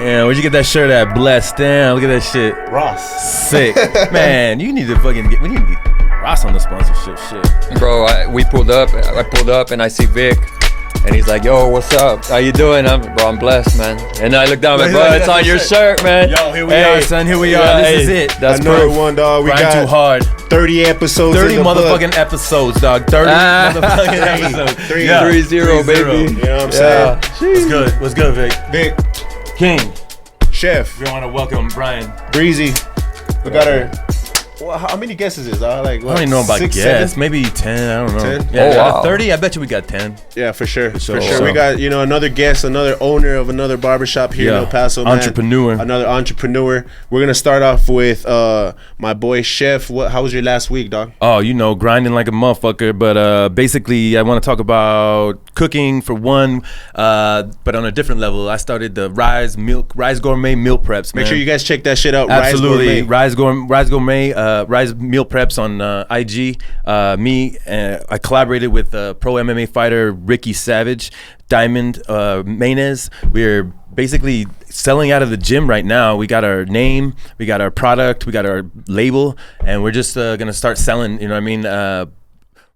Damn, where'd you get that shirt at? Blessed. Damn, look at that shit. Ross. Sick. Man, you need to fucking we need to get Ross on the sponsorship shit. Bro, I pulled up and I see Vic. And he's like, yo, what's up? How you doing? I'm blessed, man. And I look down, I'm like, bro, it's on your shirt, man. Yo, here we are, son. Here we are. Yeah, This is it. That's another one, dog. We Grind2 Hard. 30 episodes. 30 motherfucking episodes, dog. 30 motherfucking episodes. 3-0, Yeah. baby. You know what I'm saying? What's good? What's good, Vic? Vic, King. Chef, We want to welcome Brian. Breezy. We got our. Well, how many guesses is this? Like, what, I don't even know about 6, guess. 7? Maybe 10. I don't know. 10? Yeah, Oh, wow. 30. I bet you we got 10. Yeah, for sure. For sure. sure. We got, another guest, another owner of another barbershop here in El Paso, man. Entrepreneur. Another entrepreneur. We're going to start off with my boy, Chef. How was your last week, dog? Oh, grinding like a motherfucker. But basically, I want to talk about cooking for one, but on a different level. I started the Rise Gourmet Meal Preps, man. Make sure you guys check that shit out. Absolutely. Rise Gourmet. Rise Gourmet, Rise Meal Preps on IG. I collaborated with pro MMA fighter Ricky Savage, Diamond Maynes. We're basically selling out of the gym right now. We got our name, we got our product, we got our label, and we're just gonna start selling. You know what I mean?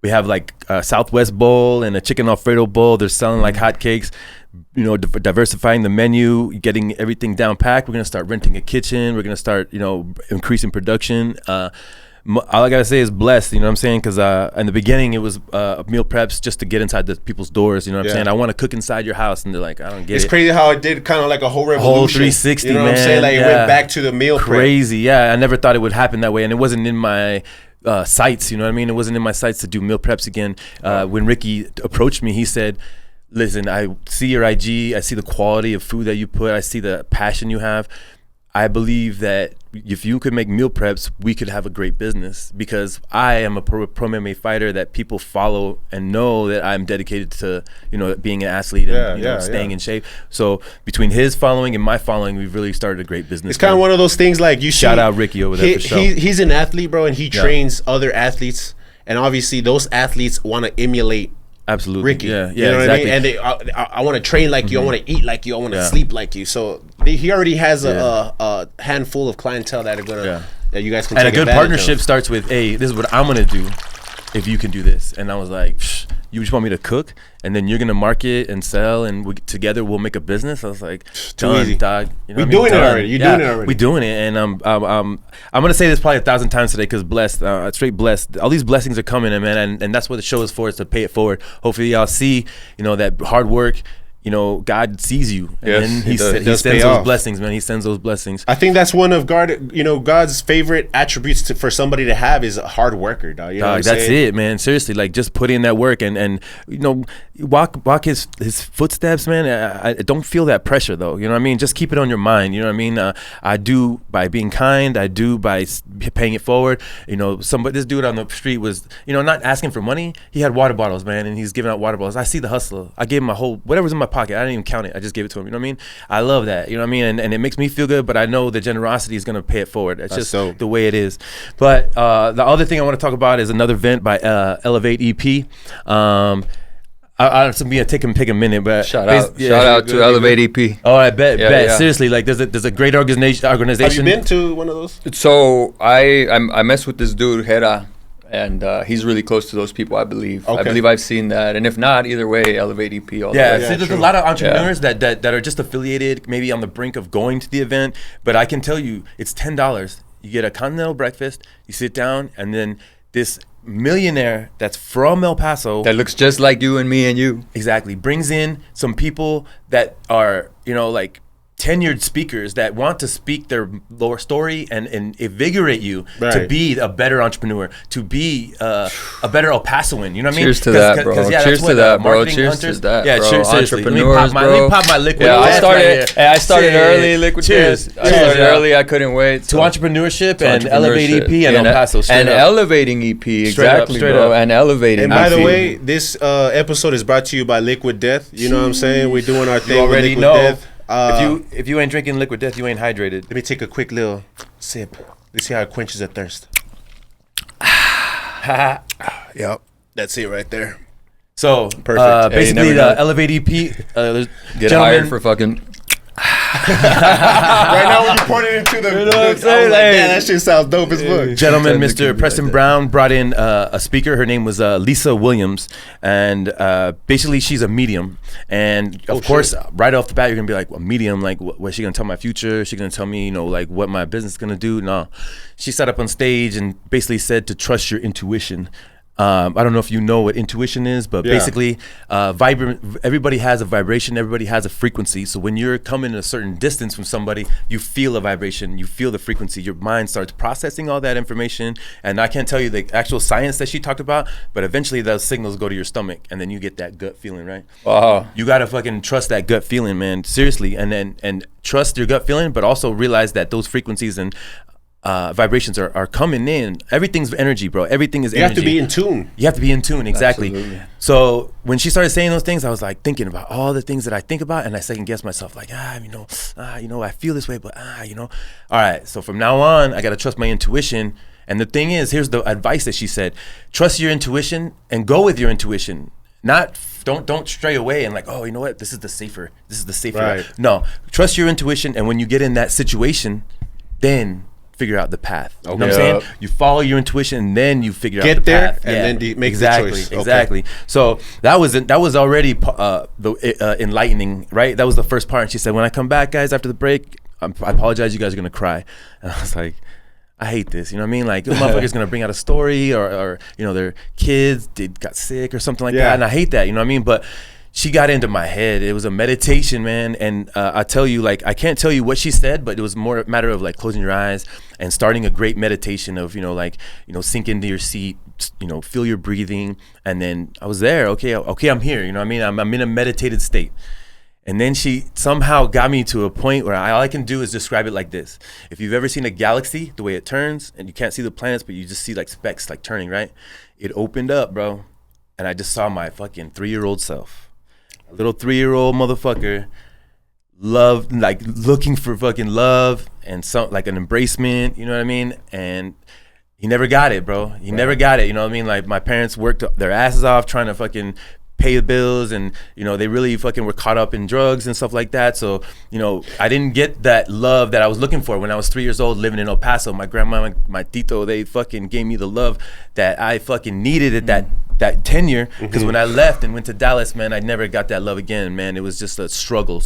We have like a Southwest bowl and a chicken Alfredo bowl. They're selling like hotcakes. Diversifying the menu, getting everything down packed. We're gonna start renting a kitchen. We're gonna start, increasing production. All I gotta say is blessed, you know what I'm saying? Because in the beginning it was meal preps just to get inside the people's doors, you know what I'm saying? I want to cook inside your house, and they're like, I don't get it. It's crazy how it did kind of like a whole revolution. Whole 360, you know man. what I'm saying? Like it went back to the meal prep. Crazy, yeah. I never thought it would happen that way, and it wasn't in my sights, you know what I mean? It wasn't in my sights to do meal preps again. When Ricky approached me, he said, listen, I see your IG, I see the quality of food that you put, I see the passion you have. I believe that if you could make meal preps, we could have a great business, because I am a pro MMA fighter that people follow and know that I'm dedicated to, being an athlete and staying in shape. So between his following and my following, we've really started a great business. It's kind of one of those things like you shout out Ricky over there for sure. He's an athlete, bro, and he trains other athletes, and obviously those athletes want to emulate. Absolutely, Ricky. Yeah, you know exactly. what I mean? And I want to train like you, I want to eat like you, I want to sleep like you. So he already has a handful of clientele that are gonna that you guys can. And take a good advantage partnership of. starts with, hey, this is what I'm gonna do if you can do this. And I was like, you just want me to cook, and then you're gonna market and sell, and together we'll make a business. I was like, done, easy, dog. We're doing it already. You're doing it already. We're doing it, and I'm gonna say this probably 1,000 times today, because blessed, straight blessed. All these blessings are coming in, man, and that's what the show is for, is to pay it forward. Hopefully, y'all see, that hard work. God sees you, and then he sends those blessings, man. He sends those blessings. I think that's one of God's favorite attributes for somebody to have is a hard worker, dog. You know what I'm that's saying? it, man. Seriously, like just put in that work and walk his footsteps, man. I don't feel that pressure though. You know what I mean? Just keep it on your mind. You know what I mean? I do by being kind. I do by paying it forward. This dude on the street was, not asking for money. He had water bottles, man, and he's giving out water bottles. I see the hustle. I gave him whatever's in my pocket. I didn't even count it. I just gave it to him. You know what I mean? I love that. You know what I mean? And it makes me feel good, but I know the generosity is going to pay it forward. That's just the way it is. But the other thing I want to talk about is another vent by Elevate EP. I'm gonna take a minute, but shout out to Elevate EP. Oh, I bet. Seriously, like there's a great organization. Have you been to one of those? So I mess with this dude Hera, and he's really close to those people, I believe. Okay. I believe I've seen that, and if not, either way, Elevate EP. There's a lot of entrepreneurs that are just affiliated, maybe on the brink of going to the event. But I can tell you, it's $10. You get a continental breakfast. You sit down, and then this millionaire that's from El Paso, that looks just like you and me and you, exactly, brings in some people that are like tenured speakers that want to speak their lower story and invigorate you to be a better entrepreneur, to be a better El Pasoan. You know what I mean? Cheers to that, bro. Cheers to that, bro. Cheers to that, bro. Yeah, cheers. Seriously. Let me pop my liquid. Yeah, I started early. Liquid cheers. I started early. I couldn't wait. To entrepreneurship and Elevate EP and El Paso. And Elevating EP, exactly, bro. And Elevating. And by the way, this episode is brought to you by Liquid Death. You know what I'm saying? We're doing our thing with Liquid Death. If you ain't drinking Liquid Death, you ain't hydrated. Let me take a quick little sip. Let's see how it quenches a thirst. Yep, that's it right there. So perfect. Basically, the Elevate EP. Get hired for fucking. Right now, when you point it into the, You know what I'm saying? like, yeah, that shit sounds dope as fuck. Gentleman, Mr. Preston Brown brought in a speaker. Her name was Lisa Williams, and basically she's a medium. And of course, right off the bat, you're gonna be like, a medium, like what's she gonna tell my future? Is she gonna tell me, you know, like what my business is gonna do? No, she sat up on stage and basically said to trust your intuition. I don't know if you know what intuition is, but basically, everybody has a vibration, everybody has a frequency. So when you're coming a certain distance from somebody, you feel a vibration, you feel the frequency. Your mind starts processing all that information. And I can't tell you the actual science that she talked about, but eventually those signals go to your stomach, and then you get that gut feeling, right? Wow. You gotta fucking trust that gut feeling, man. Seriously, and trust your gut feeling, but also realize that those frequencies and vibrations are coming in. Everything's energy, bro. Everything is energy. You have to be in tune. You have to be in tune, exactly. Absolutely. So when she started saying those things, I was like thinking about all the things that I think about, and I second guess myself, like, I feel this way, but all right. So from now on, I gotta trust my intuition. And the thing is, here's the advice that she said: trust your intuition and go with your intuition. Don't stray away and like, oh, you know what? This is the safer. Right. No, trust your intuition, and when you get in that situation, then figure out the path. You know what I'm saying? You follow your intuition, and then you figure out the path. And then make the choice. Exactly. So that was already enlightening, right? That was the first part. And she said, when I come back, guys, after the break, I apologize, you guys are gonna cry. And I was like, I hate this, you know what I mean? Like, this motherfucker's gonna bring out a story, or you know, their kids got sick or something like that, and I hate that, you know what I mean? But she got into my head. It was a meditation, man. And I tell you, like, I can't tell you what she said, but it was more a matter of like closing your eyes and starting a great meditation of, sink into your seat, feel your breathing. And then I was there. Okay, I'm here. You know what I mean? I'm in a meditated state. And then she somehow got me to a point where all I can do is describe it like this. If you've ever seen a galaxy, the way it turns, and you can't see the planets, but you just see like specks like turning, right? It opened up, bro. And I just saw my fucking 3-year-old self. A little 3-year-old motherfucker, looking for fucking love and some like an embracement, you know what I mean? And he never got it, bro. He never got it, you know what I mean? Like, my parents worked their asses off trying to fucking pay the bills, and they really fucking were caught up in drugs and stuff like that. So I didn't get that love that I was looking for when I was 3 years old living in El Paso. My grandma, my tito, they fucking gave me the love that I fucking needed at that tenure, because when I left and went to Dallas, man, I never got that love again, man. It was just a struggle.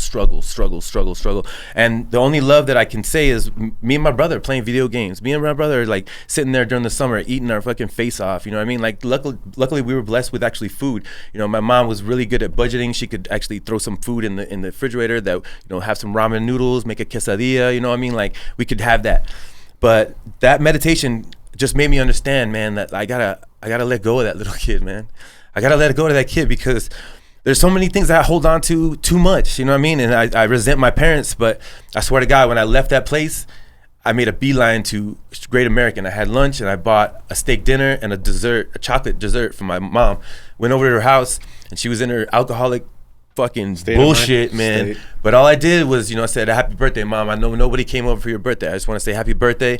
And the only love that I can say is me and my brother playing video games. Me and my brother like sitting there during the summer eating our fucking face off, you know what I mean? Like, luckily we were blessed with actually food. My mom was really good at budgeting. She could actually throw some food in the refrigerator that, have some ramen noodles, make a quesadilla, you know what I mean? Like, we could have that. But that meditation just made me understand, man, that I gotta let go of that little kid, man. I gotta let go of that kid, because there's so many things that I hold on to too much, you know what I mean? And I resent my parents, but I swear to God, when I left that place, I made a beeline to Great American. I had lunch, and I bought a steak dinner and a chocolate dessert for my mom. Went over to her house, and she was in her alcoholic fucking bullshit, man. But all I did was, I said, happy birthday, Mom. I know nobody came over for your birthday. I just want to say happy birthday.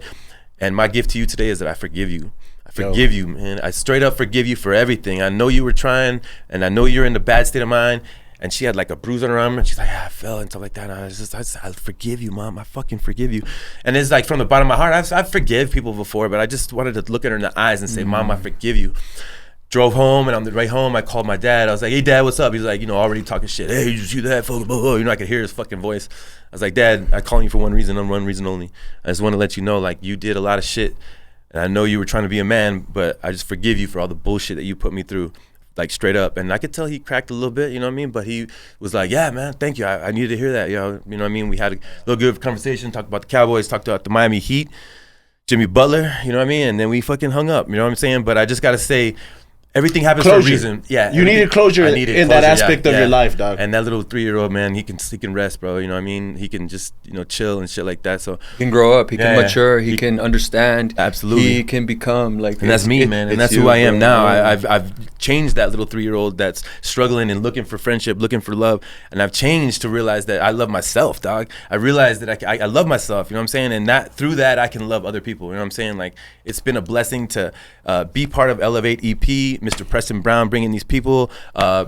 And my gift to you today is that I forgive you. I forgive you, man. I straight up forgive you for everything. I know you were trying, and I know you're in a bad state of mind. And she had like a bruise on her arm, and she's like, I fell and stuff like that. And I forgive you, Mom. I fucking forgive you. And it's like from the bottom of my heart, I've forgive people before, but I just wanted to look at her in the eyes and say, Mom, I forgive you. Drove home, and on the way home, I called my dad. I was like, hey, Dad, what's up? He's like, already talking shit. Hey, you see that? I could hear his fucking voice. I was like, Dad, I called you for one reason and one reason only. I just want to let you know, like, you did a lot of shit, and I know you were trying to be a man, but I just forgive you for all the bullshit that you put me through, like, straight up. And I could tell he cracked a little bit, you know what I mean? But he was like, yeah, man, thank you. I needed to hear that, you know what I mean? We had a little good conversation, talked about the Cowboys, talked about the Miami Heat, Jimmy Butler, you know what I mean? And then we fucking hung up, you know what I'm saying? But I just got to say, everything happens for a reason. Yeah, you needed closure in that aspect of your life, dog. And that little 3-year-old man, he can rest, bro. You know what I mean? He can just chill and shit like that. So he can grow up. He can mature. He can understand. Absolutely. He can become like. And that's me, man. And that's who I am now. I've changed that little 3-year-old that's struggling and looking for friendship, looking for love. And I've changed to realize that I love myself, dog. I realized that I love myself. You know what I'm saying? And through that I can love other people. You know what I'm saying? Like, it's been a blessing to be part of Elevate EP. appreciate Mr. Preston Brown bringing these people,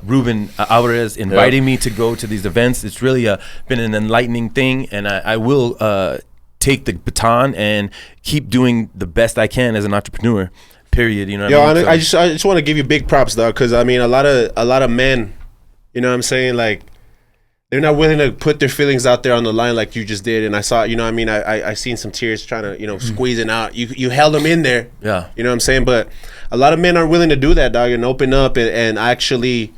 Ruben Alvarez inviting me to go to these events. It's really been an enlightening thing, and I will take the baton and keep doing the best I can as an entrepreneur. Period. You know what I mean? I just want to give you big props, dog, because I mean a lot of men, you know what I'm saying, like they're not willing to put their feelings out there on the line like you just did. And I saw, you know what I mean, I seen some tears trying to, you know, squeezing out. You held them in there. Yeah. You know what I'm saying? But a lot of men aren't willing to do that, dog, and open up and actually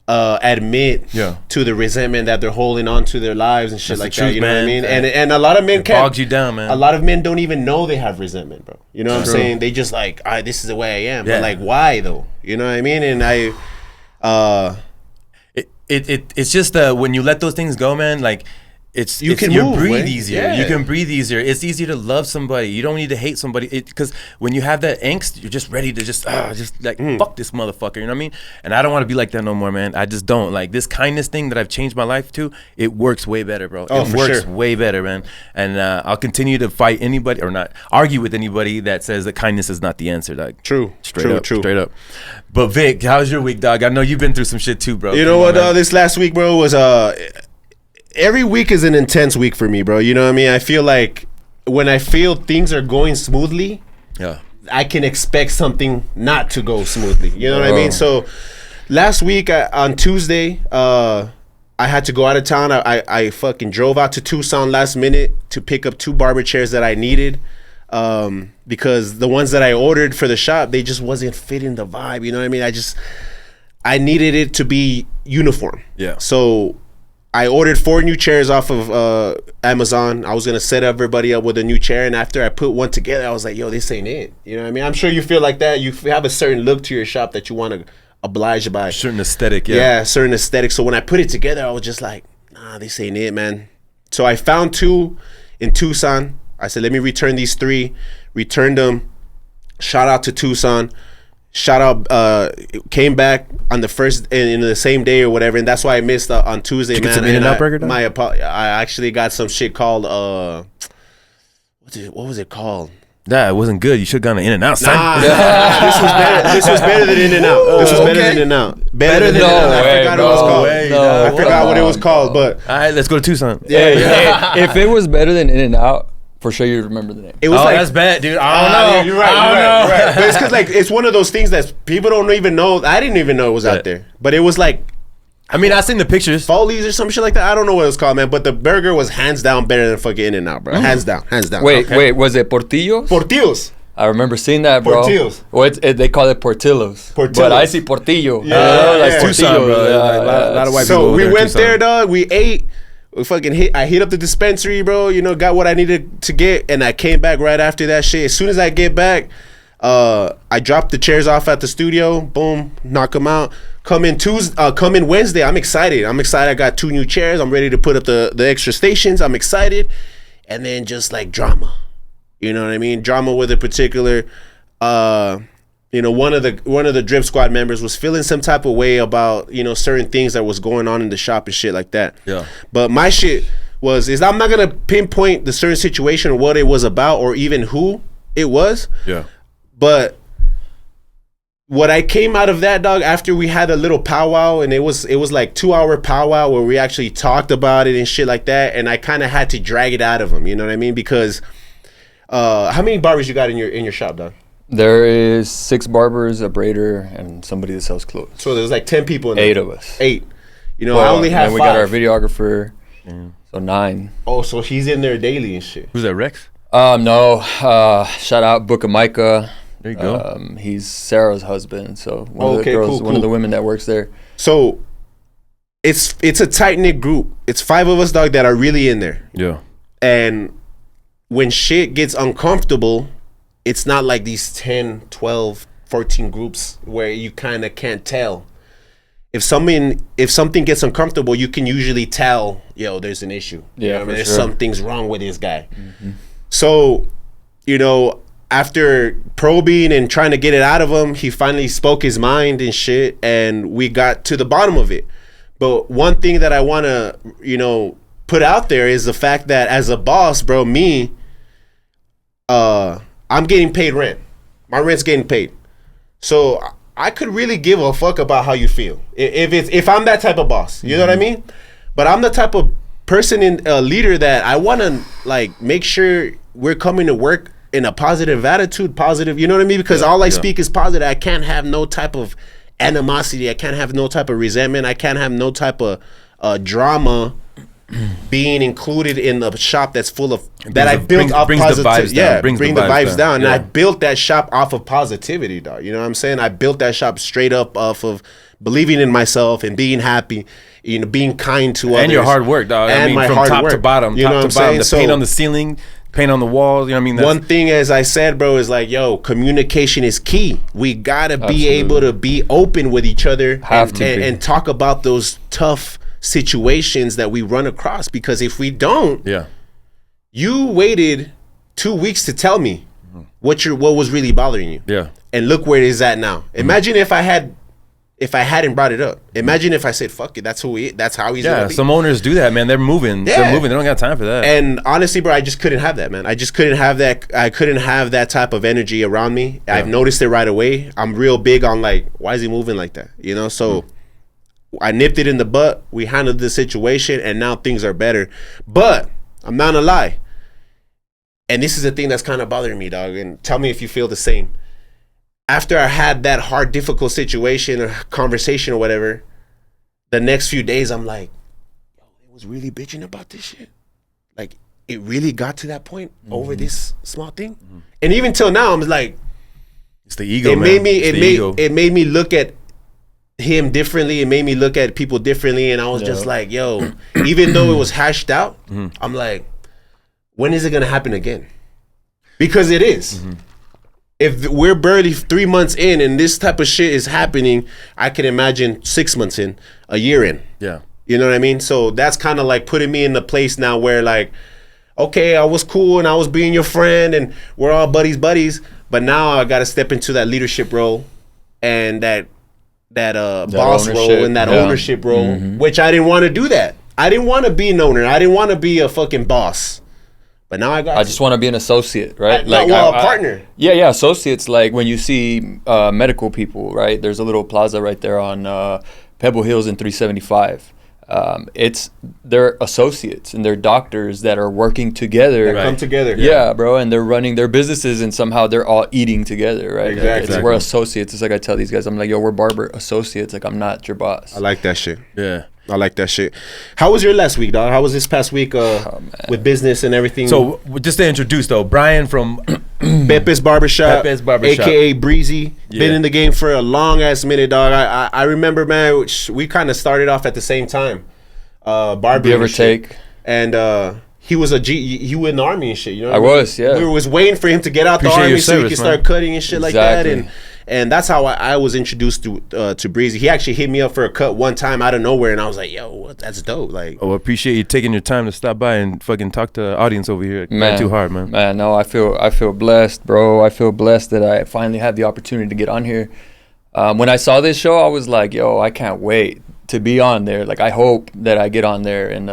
admit to the resentment that they're holding on to their lives and shit. That's like that, you know what I mean? And a lot of men can't. Bogs you down, man. A lot of men don't even know they have resentment, bro. You know what I'm saying? They just like, all right, this is the way I am. But like, why though? You know what I mean? And it's just when you let those things go, man, like you breathe easier. Yeah. You can breathe easier. It's easier to love somebody. You don't need to hate somebody, because when you have that angst, you're just ready to just like fuck this motherfucker. You know what I mean? And I don't want to be like that no more, man. I just don't. Like this kindness thing that I've changed my life to, it works way better, bro. It works way better, man. And I'll continue to fight anybody or not argue with anybody that says that kindness is not the answer. Like straight up. But Vic, how's your week, dog? I know you've been through some shit too, bro. You know what? This last week, bro, was every week is an intense week for me, bro. You know what I mean? I feel like when I feel things are going smoothly, I can expect something not to go smoothly. You know what I mean? So last week on Tuesday, I had to go out of town. I fucking drove out to Tucson last minute to pick up 2 barber chairs that I needed, because the ones that I ordered for the shop, they just wasn't fitting the vibe. You know what I mean? I needed it to be uniform. Yeah. So I ordered 4 new chairs off of Amazon. I was going to set everybody up with a new chair. And after I put one together, I was like, yo, this ain't it. You know what I mean? I'm sure you feel like that. You have a certain look to your shop that you want to oblige by. Certain aesthetic, Yeah, certain aesthetic. So when I put it together, I was just like, nah, this ain't it, man. So I found 2 in Tucson. I said, let me return these 3. Returned them. Shout out to Tucson. Shout out, came back on the first in the same day or whatever, and that's why I missed on Tuesday. Did you get some In-N-Out burger? I actually got some shit called what was it called? Nah, it wasn't good. You should have gone to In-N-Out. This was better than In-N-Out. This was better than In-N-Out. Better than In-N-Out. I forgot what it was called. I forgot what it was called. But all right, let's go to Tucson. Yeah. If it was better than In-N-Out, for sure you remember the name. It was like, that's bad, dude. I don't know. You're right. But it's because like it's one of those things that people don't even know. I didn't even know it was out there. But it was like, I mean, I seen the pictures. Foley's or some shit like that. I don't know what it was called, man. But the burger was hands down better than fucking In-N-Out, bro. Hands down. Wait, was it Portillos? Portillos. I remember seeing that, bro. Portillos. Well, they call it Portillos. But I see Portillo. Like Tucson, bro. A lot of white people. So we went there, dog. We ate. We fucking I hit up the dispensary, bro. You know, got what I needed to get, and I came back right after that shit. As soon as I get back, I dropped the chairs off at the studio. Boom, knock them out. Come in Wednesday. I'm excited. I got 2 new chairs. I'm ready to put up the extra stations. I'm excited, and then just like drama. You know what I mean? Drama with a particular. You know, one of the Drip Squad members was feeling some type of way about, you know, certain things that was going on in the shop and shit like that. Yeah. But my shit is I'm not gonna pinpoint the certain situation or what it was about or even who it was. Yeah. But what I came out of that, dog, after we had a little powwow, and it was like 2-hour powwow where we actually talked about it and shit like that, and I kind of had to drag it out of him. You know what I mean? Because how many barbers you got in your shop, dog? There is 6 barbers, a braider, and somebody that sells clothes. So there's like 10 people in there. 8 of us. 8. You know, I only have 5. And we got our videographer, so 9. Oh, so he's in there daily and shit. Who's that, Rex? No. Shout out Book of Micah. There you go. He's Sarah's husband, so one of the girls, one of the women that works there. So it's a tight-knit group. It's 5 of us, dog, that are really in there. Yeah. And when shit gets uncomfortable, it's not like these 10, 12, 14 groups where you kind of can't tell. If something gets uncomfortable, you can usually tell, yo, there's an issue. Yeah, you know, there's something's wrong with this guy. Mm-hmm. So, you know, after probing and trying to get it out of him, he finally spoke his mind and shit, and we got to the bottom of it. But one thing that I want to, you know, put out there is the fact that as a boss, bro, I'm getting paid rent. My rent's getting paid. So I could really give a fuck about how you feel if I'm that type of boss. You know what I mean? But I'm the type of person in a leader that I want to like make sure we're coming to work in a positive attitude, positive. You know what I mean? Because all I speak is positive. I can't have no type of animosity. I can't have no type of resentment. I can't have no type of drama being included in the shop that's full of that I built off positivity. Yeah, bring the vibes down. And I built that shop off of positivity, dog. You know what I'm saying? I built that shop straight up off of believing in myself and being happy, you know, being kind to others. And your hard work, dog. And I mean, my from hard top work. to bottom, you know what I'm saying? The paint on the ceiling, paint on the walls. You know what I mean? That's, one thing, as I said, bro, is like, yo, communication is key. We gotta be able to be open with each other and talk about those tough situations that we run across, because if we don't, you waited 2 weeks to tell me what was really bothering you, and look where it is at now. Imagine if I hadn't brought it up. Imagine if I said, fuck it, that's how he's gonna be. Some owners do that, man. They're moving. They're moving. They don't got time for that. And honestly, bro, I just couldn't have that, man. I just couldn't have that. I couldn't have that type of energy around me. I've noticed it right away. I'm real big on like, why is he moving like that? You know, so I nipped it in the butt. We handled the situation, and now things are better. But I'm not gonna lie. And this is the thing that's kind of bothering me, dog. And tell me if you feel the same. After I had that hard, difficult situation or conversation or whatever, the next few days I'm like, yo, it was really bitching about this shit. Like, it really got to that point over this small thing. And even till now, I'm like, it's the ego, it man. It made me look at him differently. It made me look at people differently. And I was just like, yo, even though it was hashed out, I'm like, when is it going to happen again? Because it is. If we're barely 3 months in and this type of shit is happening, I can imagine 6 months in, a year in. Yeah. You know what I mean? So that's kind of like putting me in the place now where like, okay, I was cool and I was being your friend and we're all buddies, but now I got to step into that leadership role and that boss role and that ownership role, which I didn't want to do that. I didn't want to be an owner. I didn't want to be a fucking boss. But now I just want to be an associate, right? A partner. Yeah, associates. Like when you see medical people, right? There's a little plaza right there on Pebble Hills in 375. They're associates and they're doctors that are working together. Come together. Yeah, bro, and they're running their businesses and somehow they're all eating together, right? Exactly. We're associates. It's like I tell these guys, I'm like, yo, we're barber associates. Like I'm not your boss. I like that shit. Yeah. I like that shit. How was your last week, dog? How was this past week with business and everything? So just to introduce though, Brian from Pepe's Barbershop, aka Breezy, been in the game for a long ass minute, dog. I remember, man, we kind of started off at the same time, barbering. Give or take. And he was he was in the army and shit. You know, I was, yeah. We was waiting for him to get out the army so he could start cutting and shit like that. And that's how I was introduced to Breezy. He actually hit me up for a cut one time out of nowhere, and I was like, "Yo, that's dope!" Like, I appreciate you taking your time to stop by and fucking talk to the audience over here. Grind2Hard, man. Man, no, I feel blessed, bro. I feel blessed that I finally had the opportunity to get on here. When I saw this show, I was like, "Yo, I can't wait to be on there." Like, I hope that I get on there. And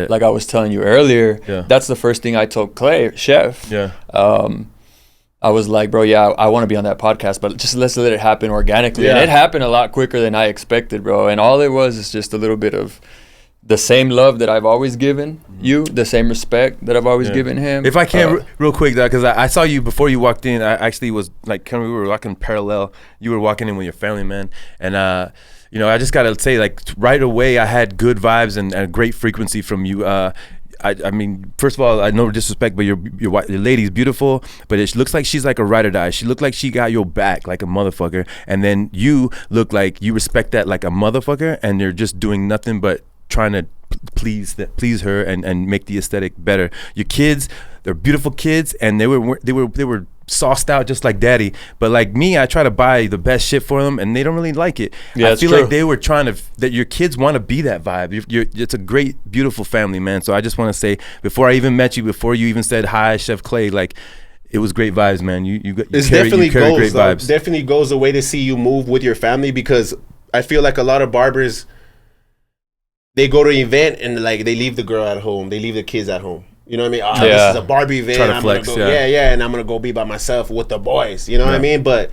like I was telling you earlier, that's the first thing I told Clay, Chef. Yeah. I was like, bro, I want to be on that podcast, but just let's let it happen organically. Yeah. And it happened a lot quicker than I expected, bro. And all it was is just a little bit of the same love that I've always given you, the same respect that I've always given him. If I can, real quick, because I saw you before you walked in. I actually was like, we were walking parallel. You were walking in with your family, man. And, you know, I just got to say, like, right away, I had good vibes and a great frequency from you. I mean, first of all, I no disrespect, but your lady's beautiful, but it looks like she's like a ride or die. She looked like she got your back like a motherfucker, and then you look like you respect that like a motherfucker, and you're just doing nothing but trying to please her and make the aesthetic better. Your kids, they're beautiful kids, and they were sauced out just like daddy, but like me, I try to buy the best shit for them and they don't really like it. I feel like they were trying to, that your kids want to be that vibe. It's a great, beautiful family, man. So I just want to say, before I even met you, before you even said hi, Chef Clay, like, it was great vibes, man. You carry great vibes. Definitely goes away to see you move with your family, because I feel like a lot of barbers, they go to an event and like they leave the girl at home, they leave the kids at home. You know what I mean? This is a Barbie event. Try to flex, and I'm gonna go be by myself with the boys. You know what I mean? But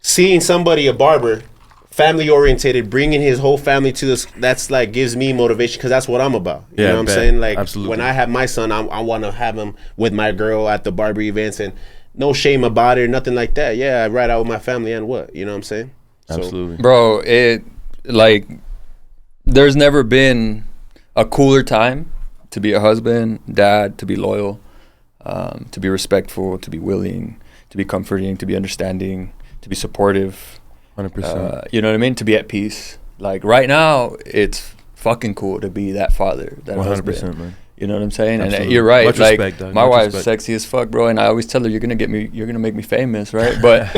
seeing somebody, a barber, family orientated, bringing his whole family to this, that's like gives me motivation because that's what I'm about. You know what I'm saying? Like absolutely. When I have my son, I want to have him with my girl at the barber events, and no shame about it or nothing like that. Yeah, I ride out with my family and what, you know what I'm saying? Absolutely. So, bro, it like there's never been a cooler time to be a husband, dad, to be loyal, to be respectful, to be willing, to be comforting, to be understanding, to be supportive. 100%. You know what I mean? To be at peace. Like right now, it's fucking cool to be that father, that 100%, husband. Man. You know what I'm saying? Absolutely. And you're right. Much like respect, Doug. My Much wife's respect. Sexy as fuck, bro. And I always tell her, you're gonna make me famous, right? But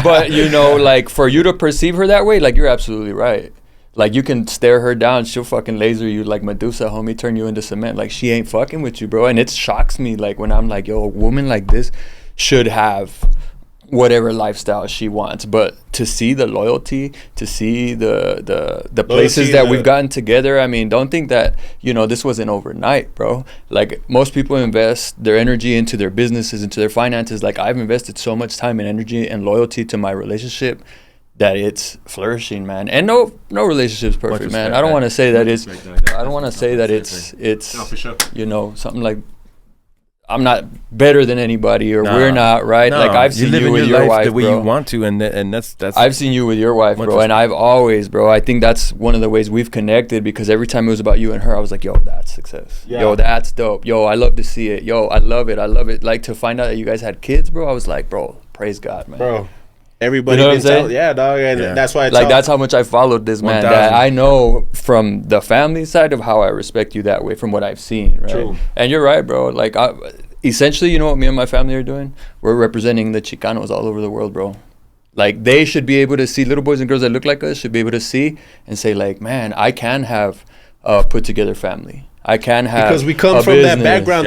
but you know, like for you to perceive her that way, like you're absolutely right. Like you can stare her down, she'll fucking laser you like Medusa, homie, turn you into cement. Like she ain't fucking with you, bro. And it shocks me, like when I'm like, yo, a woman like this should have whatever lifestyle she wants, but to see the loyalty, to see the places that we've gotten together, I mean, don't think that, you know, this wasn't overnight, bro. Like most people invest their energy into their businesses, into their finances. Like I've invested so much time and energy and loyalty to my relationship that it's flourishing, man. And no relationship's perfect, man. I don't want to say that it's no, for sure. You know, something like I'm not better than anybody, or we're not, right? No, like I've seen you with your wife, the way bro. you want to, and that's. I've seen you with your wife, bro, and I've always, bro. I think that's one of the ways we've connected, because every time it was about you and her, I was like, yo, that's success. Yeah. Yo, that's dope. Yo, I love to see it. Yo, I love it. I love it. Like to find out that you guys had kids, bro. I was like, bro, praise God, man. Bro. Everybody, you know yeah, dog, and that's why. That's how much I followed this man. That I know from the family side of how I respect you that way, from what I've seen, right? True. And you're right, bro. Like, essentially, you know what me and my family are doing? We're representing the Chicanos all over the world, bro. Like, they should be able to see, little boys and girls that look like us should be able to see and say, like, man, I can have a put together family. I can have, because we come from business. That background,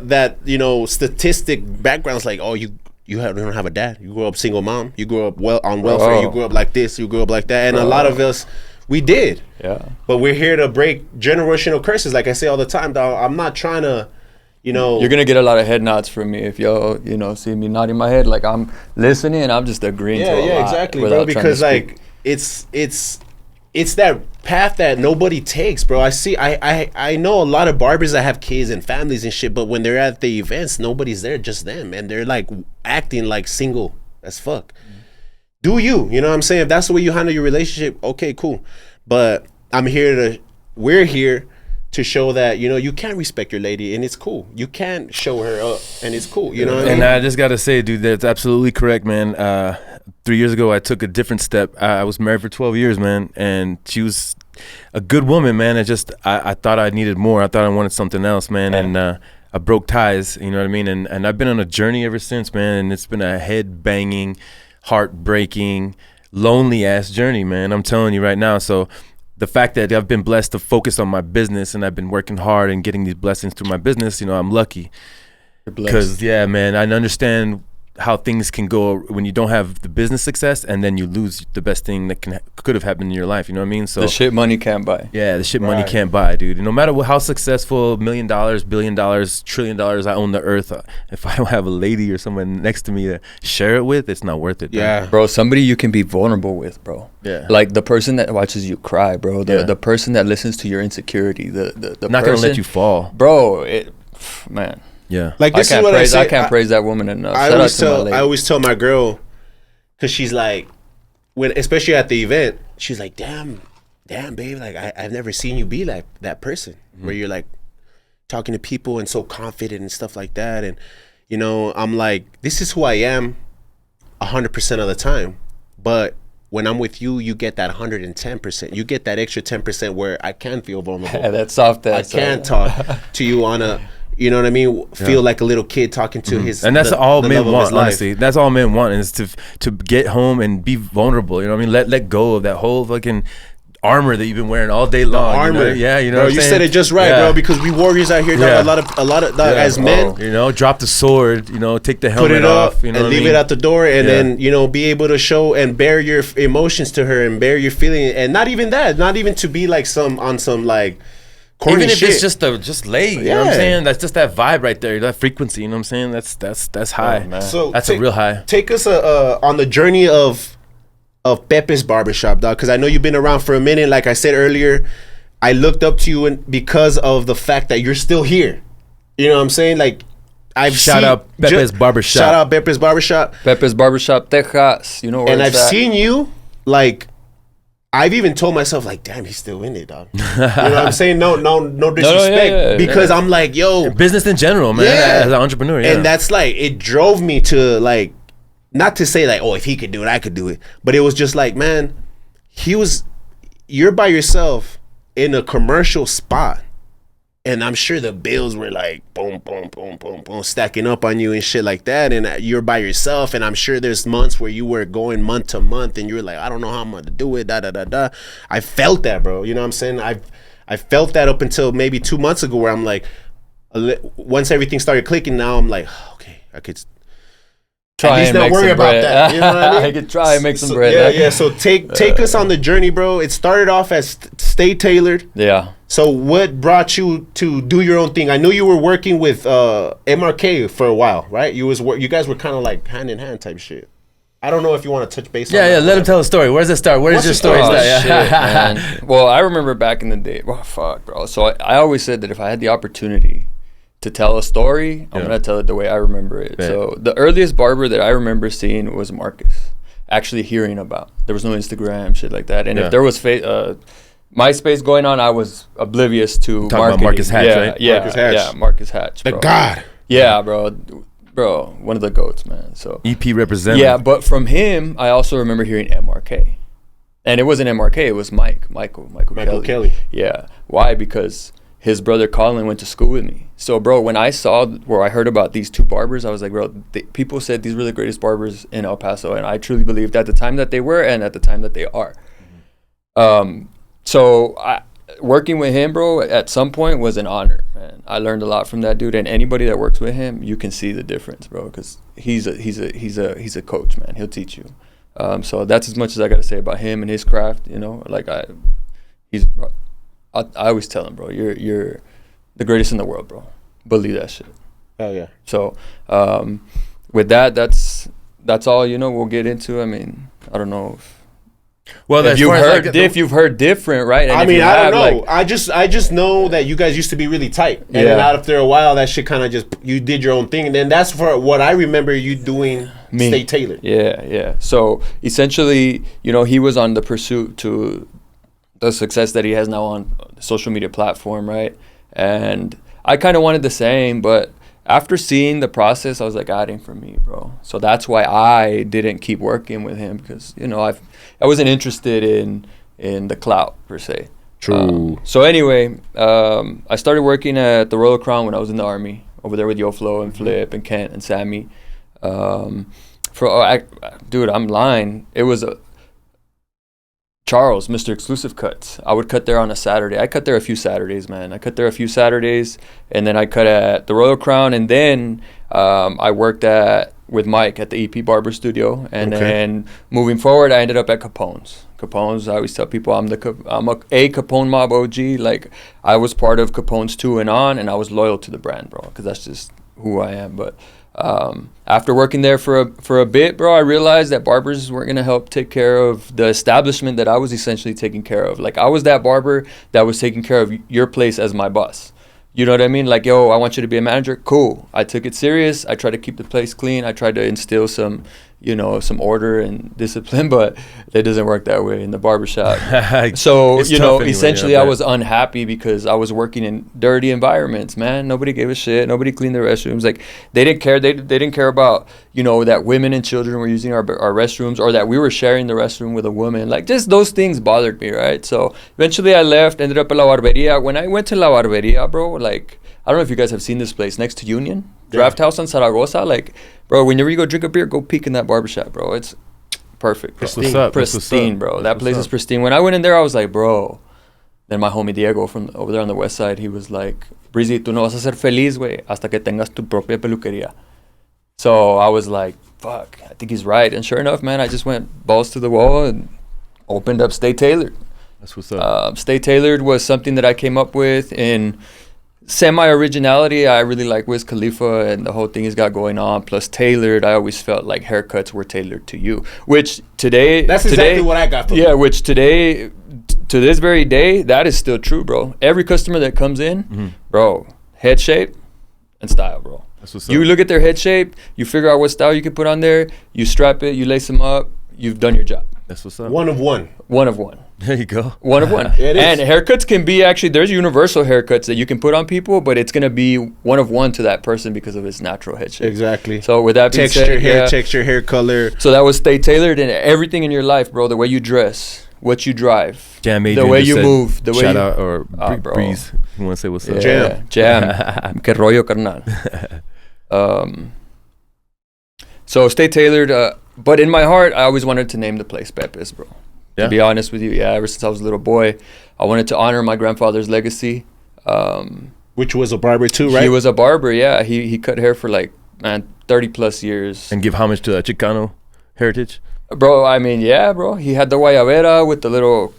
that you know, statistic backgrounds, like, oh, you don't have a dad. You grew up single mom. You grew up on welfare. You grew up like this. You grew up like that. And a lot of us, we did. Yeah. But we're here to break generational curses. Like I say all the time, dog. I'm not trying to, you know. You're going to get a lot of head nods from me if y'all, you know, see me nodding my head. Like I'm listening and I'm just agreeing to a lot. Yeah, exactly, bro. Because like it's that path that nobody takes, bro. I know a lot of barbers that have kids and families and shit, but when they're at the events, nobody's there, just them, and they're like acting like single as fuck. Do you know what I'm saying? If that's the way you handle your relationship, okay, cool. But we're here to show that, you know, you can respect your lady and it's cool. You can show her up and it's cool. You know what I mean? And I just gotta say, dude, that's absolutely correct, man. 3 years ago, I took a different step. I was married for 12 years, man, and she was a good woman, man. I thought I needed more. I thought I wanted something else, man, and I broke ties, you know what I mean? And I've been on a journey ever since, man, and it's been a head-banging, heartbreaking, lonely-ass journey, man. I'm telling you right now. So the fact that I've been blessed to focus on my business and I've been working hard and getting these blessings through my business, you know, I'm lucky. Because, yeah, man, I understand how things can go when you don't have the business success, and then you lose the best thing that could have happened in your life. You know what I mean? So the shit money can't buy. Yeah, the shit money can't buy, dude. No matter how successful, $1 million, $1 billion, $1 trillion, I own the earth. If I don't have a lady or someone next to me to share it with, it's not worth it. Yeah, bro. Somebody you can be vulnerable with, bro. Yeah, like the person that watches you cry, bro. The person that listens to your insecurity. The not gonna let you fall, bro. Man. Yeah, like this is what I say. I can't praise that woman enough. I always tell my girl, because she's like, especially at the event, she's like, damn, babe, like I've never seen you be like that person where you're like talking to people and so confident and stuff like that. And you know, I'm like, this is who I am 100% of the time, but when I'm with you, you get that 110%. You get that extra 10% where I can feel vulnerable. Yeah, that's soft. I can talk to you on a, you know what I mean? Feel like a little kid talking to his. And that's all men want, honestly. That's all men want, is to get home and be vulnerable. You know what I mean? Let go of that whole fucking armor that you've been wearing all day long. Armor, you know? Yeah, you know. Bro, you said it just right, bro. Because we warriors out here, dog, a lot of as men, you know, drop the sword, you know, take the helmet put it off, up, you know, and leave it at the door, and then you know, be able to show and bear your emotions to her and bear your feeling, and not even that, not even to be like some like corny Even if shit. it's just lay, you know what I'm saying? That's just that vibe right there, that frequency, you know what I'm saying? That's high. man. So That's a real high. Take us on the journey of Pepe's Barbershop, dog, because I know you've been around for a minute. Like I said earlier, I looked up to you because of the fact that you're still here. You know what I'm saying? Like, Shout out Pepe's Barbershop. Shout out Pepe's Barbershop. Pepe's Barbershop, Texas. You know where And it's I've at. seen you, like, I've even told myself, like, damn, he's still in it, dog. You know what I'm saying? No disrespect. Because I'm like, yo. Business in general, man. As an entrepreneur, yeah. And that's like, it drove me to, like, not to say, like, oh, if he could do it, I could do it. But it was just like, man, you're by yourself in a commercial spot. And I'm sure the bills were like boom, boom, boom, boom, boom, stacking up on you and shit like that. And you're by yourself. And I'm sure there's months where you were going month to month and you were like, I don't know how I'm going to do it, da. I felt that, bro. You know what I'm saying? I felt that up until maybe 2 months ago where I'm like, once everything started clicking, now I'm like, okay, I could try and not make worry some about bread. that. You know what I mean? I could try and make some bread. Yeah. So take us on the journey, bro. It started off as Stay Tailored. Yeah. So what brought you to do your own thing? I know you were working with MRK for a while, right? You guys were kind of like hand in hand type shit. I don't know if you want to touch base on that. Yeah, let him tell a story. Where does it start? Where's your story? Oh, start? shit, man. Well, I remember back in the day. Well, fuck, bro. So I always said that if I had the opportunity to tell a story, I'm gonna tell it the way I remember it. Yeah. So the earliest barber that I remember seeing was Marcus. Actually hearing about. There was no Instagram, shit like that. And if there was MySpace going on, I was oblivious to talking about Marcus Hatch, right? Yeah, Marcus Hatch. Yeah, Marcus Hatch, bro. The God. Yeah, bro, one of the goats, man. So EP representative. Yeah, but from him, I also remember hearing MRK, and it wasn't MRK, it was Michael Kelly. Yeah, why? Because his brother Colin went to school with me. So, bro, when I heard about these two barbers, I was like, bro, people said these were the greatest barbers in El Paso, and I truly believed at the time that they were, and at the time that they are. So working with him, bro, at some point was an honor, man. I learned a lot from that dude, and anybody that works with him, you can see the difference, bro, because he's a coach, man. He'll teach you. So that's as much as I got to say about him and his craft. You know, like I always tell him, bro, you're the greatest in the world, bro. Believe that shit. Oh yeah. So with that's all. You know, we'll get into. I mean, I don't know if you've heard different, right? And I mean, I don't know. Like, I just know that you guys used to be really tight, and then after a while, that shit kind of just you did your own thing, and then that's for what I remember you doing. Stay Tailored. Yeah. So essentially, you know, he was on the pursuit to the success that he has now on the social media platform, right? And I kind of wanted the same, but after seeing the process, I was like, it ain't for me, bro. So that's why I didn't keep working with him, because, you know, I wasn't interested in the clout per se. True. So anyway, I started working at the Royal Crown when I was in the Army, over there with YoFlo and Flip and Kent and Sammy. Dude, I'm lying. It was Charles, Mr. Exclusive Cuts. I would cut there on a Saturday. I cut there a few Saturdays, man. And then I cut at the Royal Crown, and then I worked with Mike at the EP Barber Studio, and then moving forward, I ended up at Capone's. I always tell people I'm a Capone Mob OG. Like, I was part of Capone's 2 and on, and I was loyal to the brand, bro, because that's just who I am. But after working there for a bit, bro, I realized that barbers weren't gonna help take care of the establishment that I was essentially taking care of. Like, I was that barber that was taking care of your place as my boss. You know what I mean? Like, yo, I want you to be a manager. Cool. I took it serious. I tried to keep the place clean. I tried to instill some order and discipline, but it doesn't work that way in the barbershop. So, essentially I was unhappy because I was working in dirty environments, man. Nobody gave a shit. Nobody cleaned their restrooms. Like, they didn't care. They didn't care about, that women and children were using our restrooms, or that we were sharing the restroom with a woman. Like, just those things bothered me, right? So eventually I left, ended up at La Barberia. When I went to La Barberia, bro, like, I don't know if you guys have seen this place next to Union. Draft House on Zaragoza. Like, bro, whenever you go drink a beer, go peek in that barbershop, bro. It's perfect, bro. Pristine, bro. That place is pristine. When I went in there, I was like, bro. Then my homie Diego from over there on the west side, he was like, Breezy, tú no vas a ser feliz, güey, hasta que tengas tu propia peluquería. So I was like, fuck, I think he's right. And sure enough, man, I just went balls to the wall and opened up Stay Tailored. That's what's up. Stay tailored was something that I came up with in semi-originality. I really like Wiz Khalifa and the whole thing he's got going on. Plus tailored, I always felt like haircuts were tailored to you. Which today... That's exactly what I got from Yeah, which today, to this very day, that is still true, bro. Every customer that comes in, bro, head shape and style, bro. That's what's You up. look at their head shape, you figure out what style you can put on there, you strap it, you lace them up, you've done your job. That's what's up. One of one. One of one. There you go. One of one. It is. And haircuts can be actually, there's universal haircuts that you can put on people, but it's going to be one of one to that person because of his natural head shape. Exactly. So with that being Texture, said, hair yeah. texture, hair color. So that was stay tailored in everything in your life, bro. The way you dress, what you drive, Jam the Adrian way just you said, move, the way shout you... out or bro. Breeze. You want to say what's up? Yeah, jam. Que rollo, carnal. So stay tailored. But in my heart, I always wanted to name the place Pepe's, bro. Yeah? To be honest with you, yeah. Ever since I was a little boy, I wanted to honor my grandfather's legacy. Which was a barber too, right? He was a barber, yeah. He cut hair for 30 plus years. And give homage to Chicano heritage. Bro, I mean, yeah, bro. He had the guayabera with the little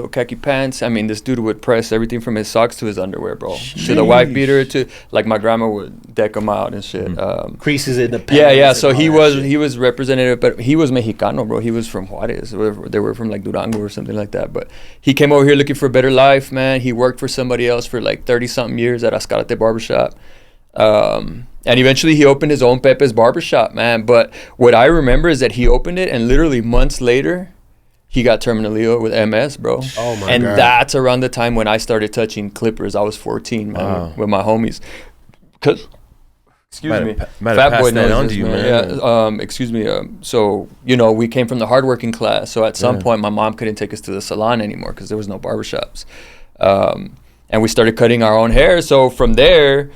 khaki pants. I mean, this dude would press everything from his socks to his underwear, bro. To the white beater, to my grandma would deck him out and shit. Creases in the pants. Yeah. So he was representative, but he was Mexicano, bro. He was from Juarez. They were from Durango or something like that. But he came over here looking for a better life, man. He worked for somebody else for 30-something years at Ascarate Barbershop. And eventually he opened his own Pepe's Barbershop, man. But what I remember is that he opened it, and literally months later, he got terminally ill with MS, bro. Oh, my and God. that's around the time when I started touching clippers. I was 14, man, with my homies. Excuse me. Might have passed that on to you, man. Yeah, excuse me. So, we came from the hardworking class. So at some point, my mom couldn't take us to the salon anymore because there was no barbershops. And we started cutting our own hair. So from there...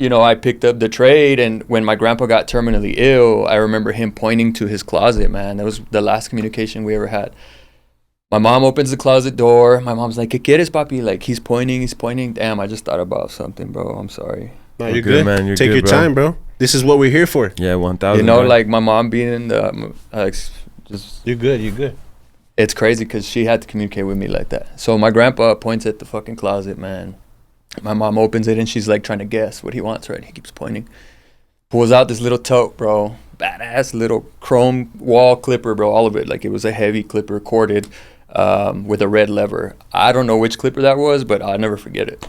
I picked up the trade, and when my grandpa got terminally ill, I remember him pointing to his closet, man. That was the last communication we ever had. My mom opens the closet door. My mom's like, ¿Qué quieres, papi? Like, he's pointing. Damn, I just thought about something, bro. I'm sorry. No, you're good, man. You're Take good, your bro. time, bro. This is what we're here for. Yeah, 1,000. My mom being in the... just You're good. It's crazy because she had to communicate with me like that. So my grandpa points at the fucking closet, man. My mom opens it and she's trying to guess what he wants, right? He keeps pointing. Pulls out this little tote, bro. Badass little chrome wall clipper, bro. All of it. It was a heavy clipper, corded, with a red lever. I don't know which clipper that was, but I'll never forget it.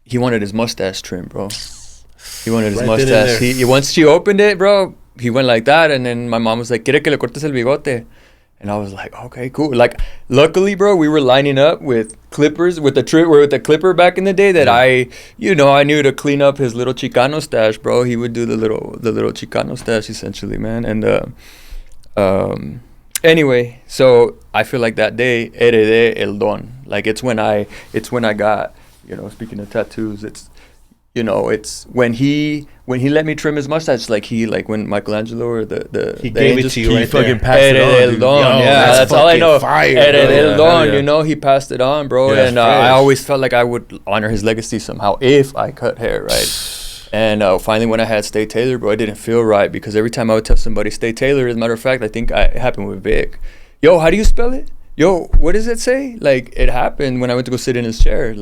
He wanted his mustache trimmed, bro. He wanted his mustache. Once she opened it, bro, he went like that. And then my mom was like, ¿Quiere que le cortes el bigote? And I was like, okay, cool. Luckily, bro, we were lining up with clippers, with the clipper back in the day that I knew to clean up his little Chicano stash, bro. He would do the little Chicano stash, essentially, man. And anyway, so I feel like that day, heredé el don. It's when I got, speaking of tattoos, it's when he let me trim his mustache, when Michelangelo or he gave it to you right there. He fucking passed it on, dude. That's all I know. Fire, El don, he passed it on, bro. Yeah, and I always felt like I would honor his legacy somehow if I cut hair, right? And finally, when I had Stay Tailored, bro, it didn't feel right because every time I would tell somebody Stay Tailored, as a matter of fact, I think it happened with Vic. Yo, how do you spell it? Yo, what does it say? It happened when I went to go sit in his chair.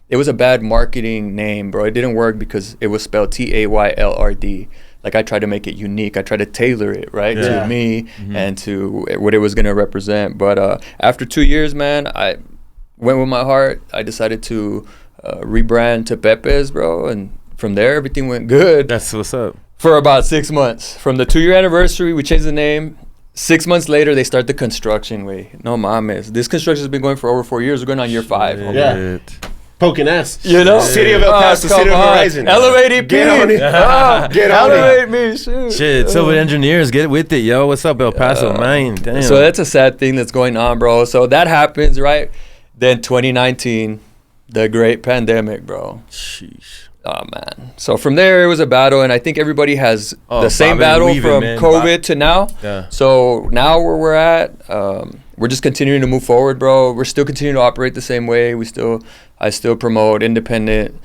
It was a bad marketing name, bro. It didn't work because it was spelled Taylrd. I tried to make it unique. I tried to tailor it, right, to me and to what it was going to represent. But after 2 years, man, I went with my heart. I decided to rebrand to Pepe's, bro. And from there, everything went good. That's what's up. For about 6 months. From the 2-year anniversary, we changed the name. 6 months later, they start the construction. No mames. This construction has been going for over 4 years. We're going on year 5. Yeah. Poking ass. City of El Paso, City of Horizon. Elevate EP. Get on it. Get on Elevate me, shoot. Shit, Silver Engineers, get with it, yo. What's up, El Paso, man? Damn. So that's a sad thing that's going on, bro. So that happens, right? Then 2019, the great pandemic, bro. Sheesh. Oh, man. So from there, it was a battle, and I think everybody has the same battle from COVID to now. Yeah. So now where we're at, we're just continuing to move forward, bro. We're still continuing to operate the same way. I still promote independent,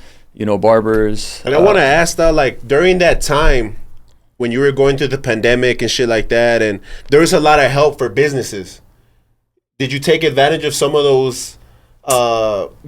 barbers. And I want to ask, though, during that time when you were going through the pandemic and shit like that, and there was a lot of help for businesses. Did you take advantage of some of those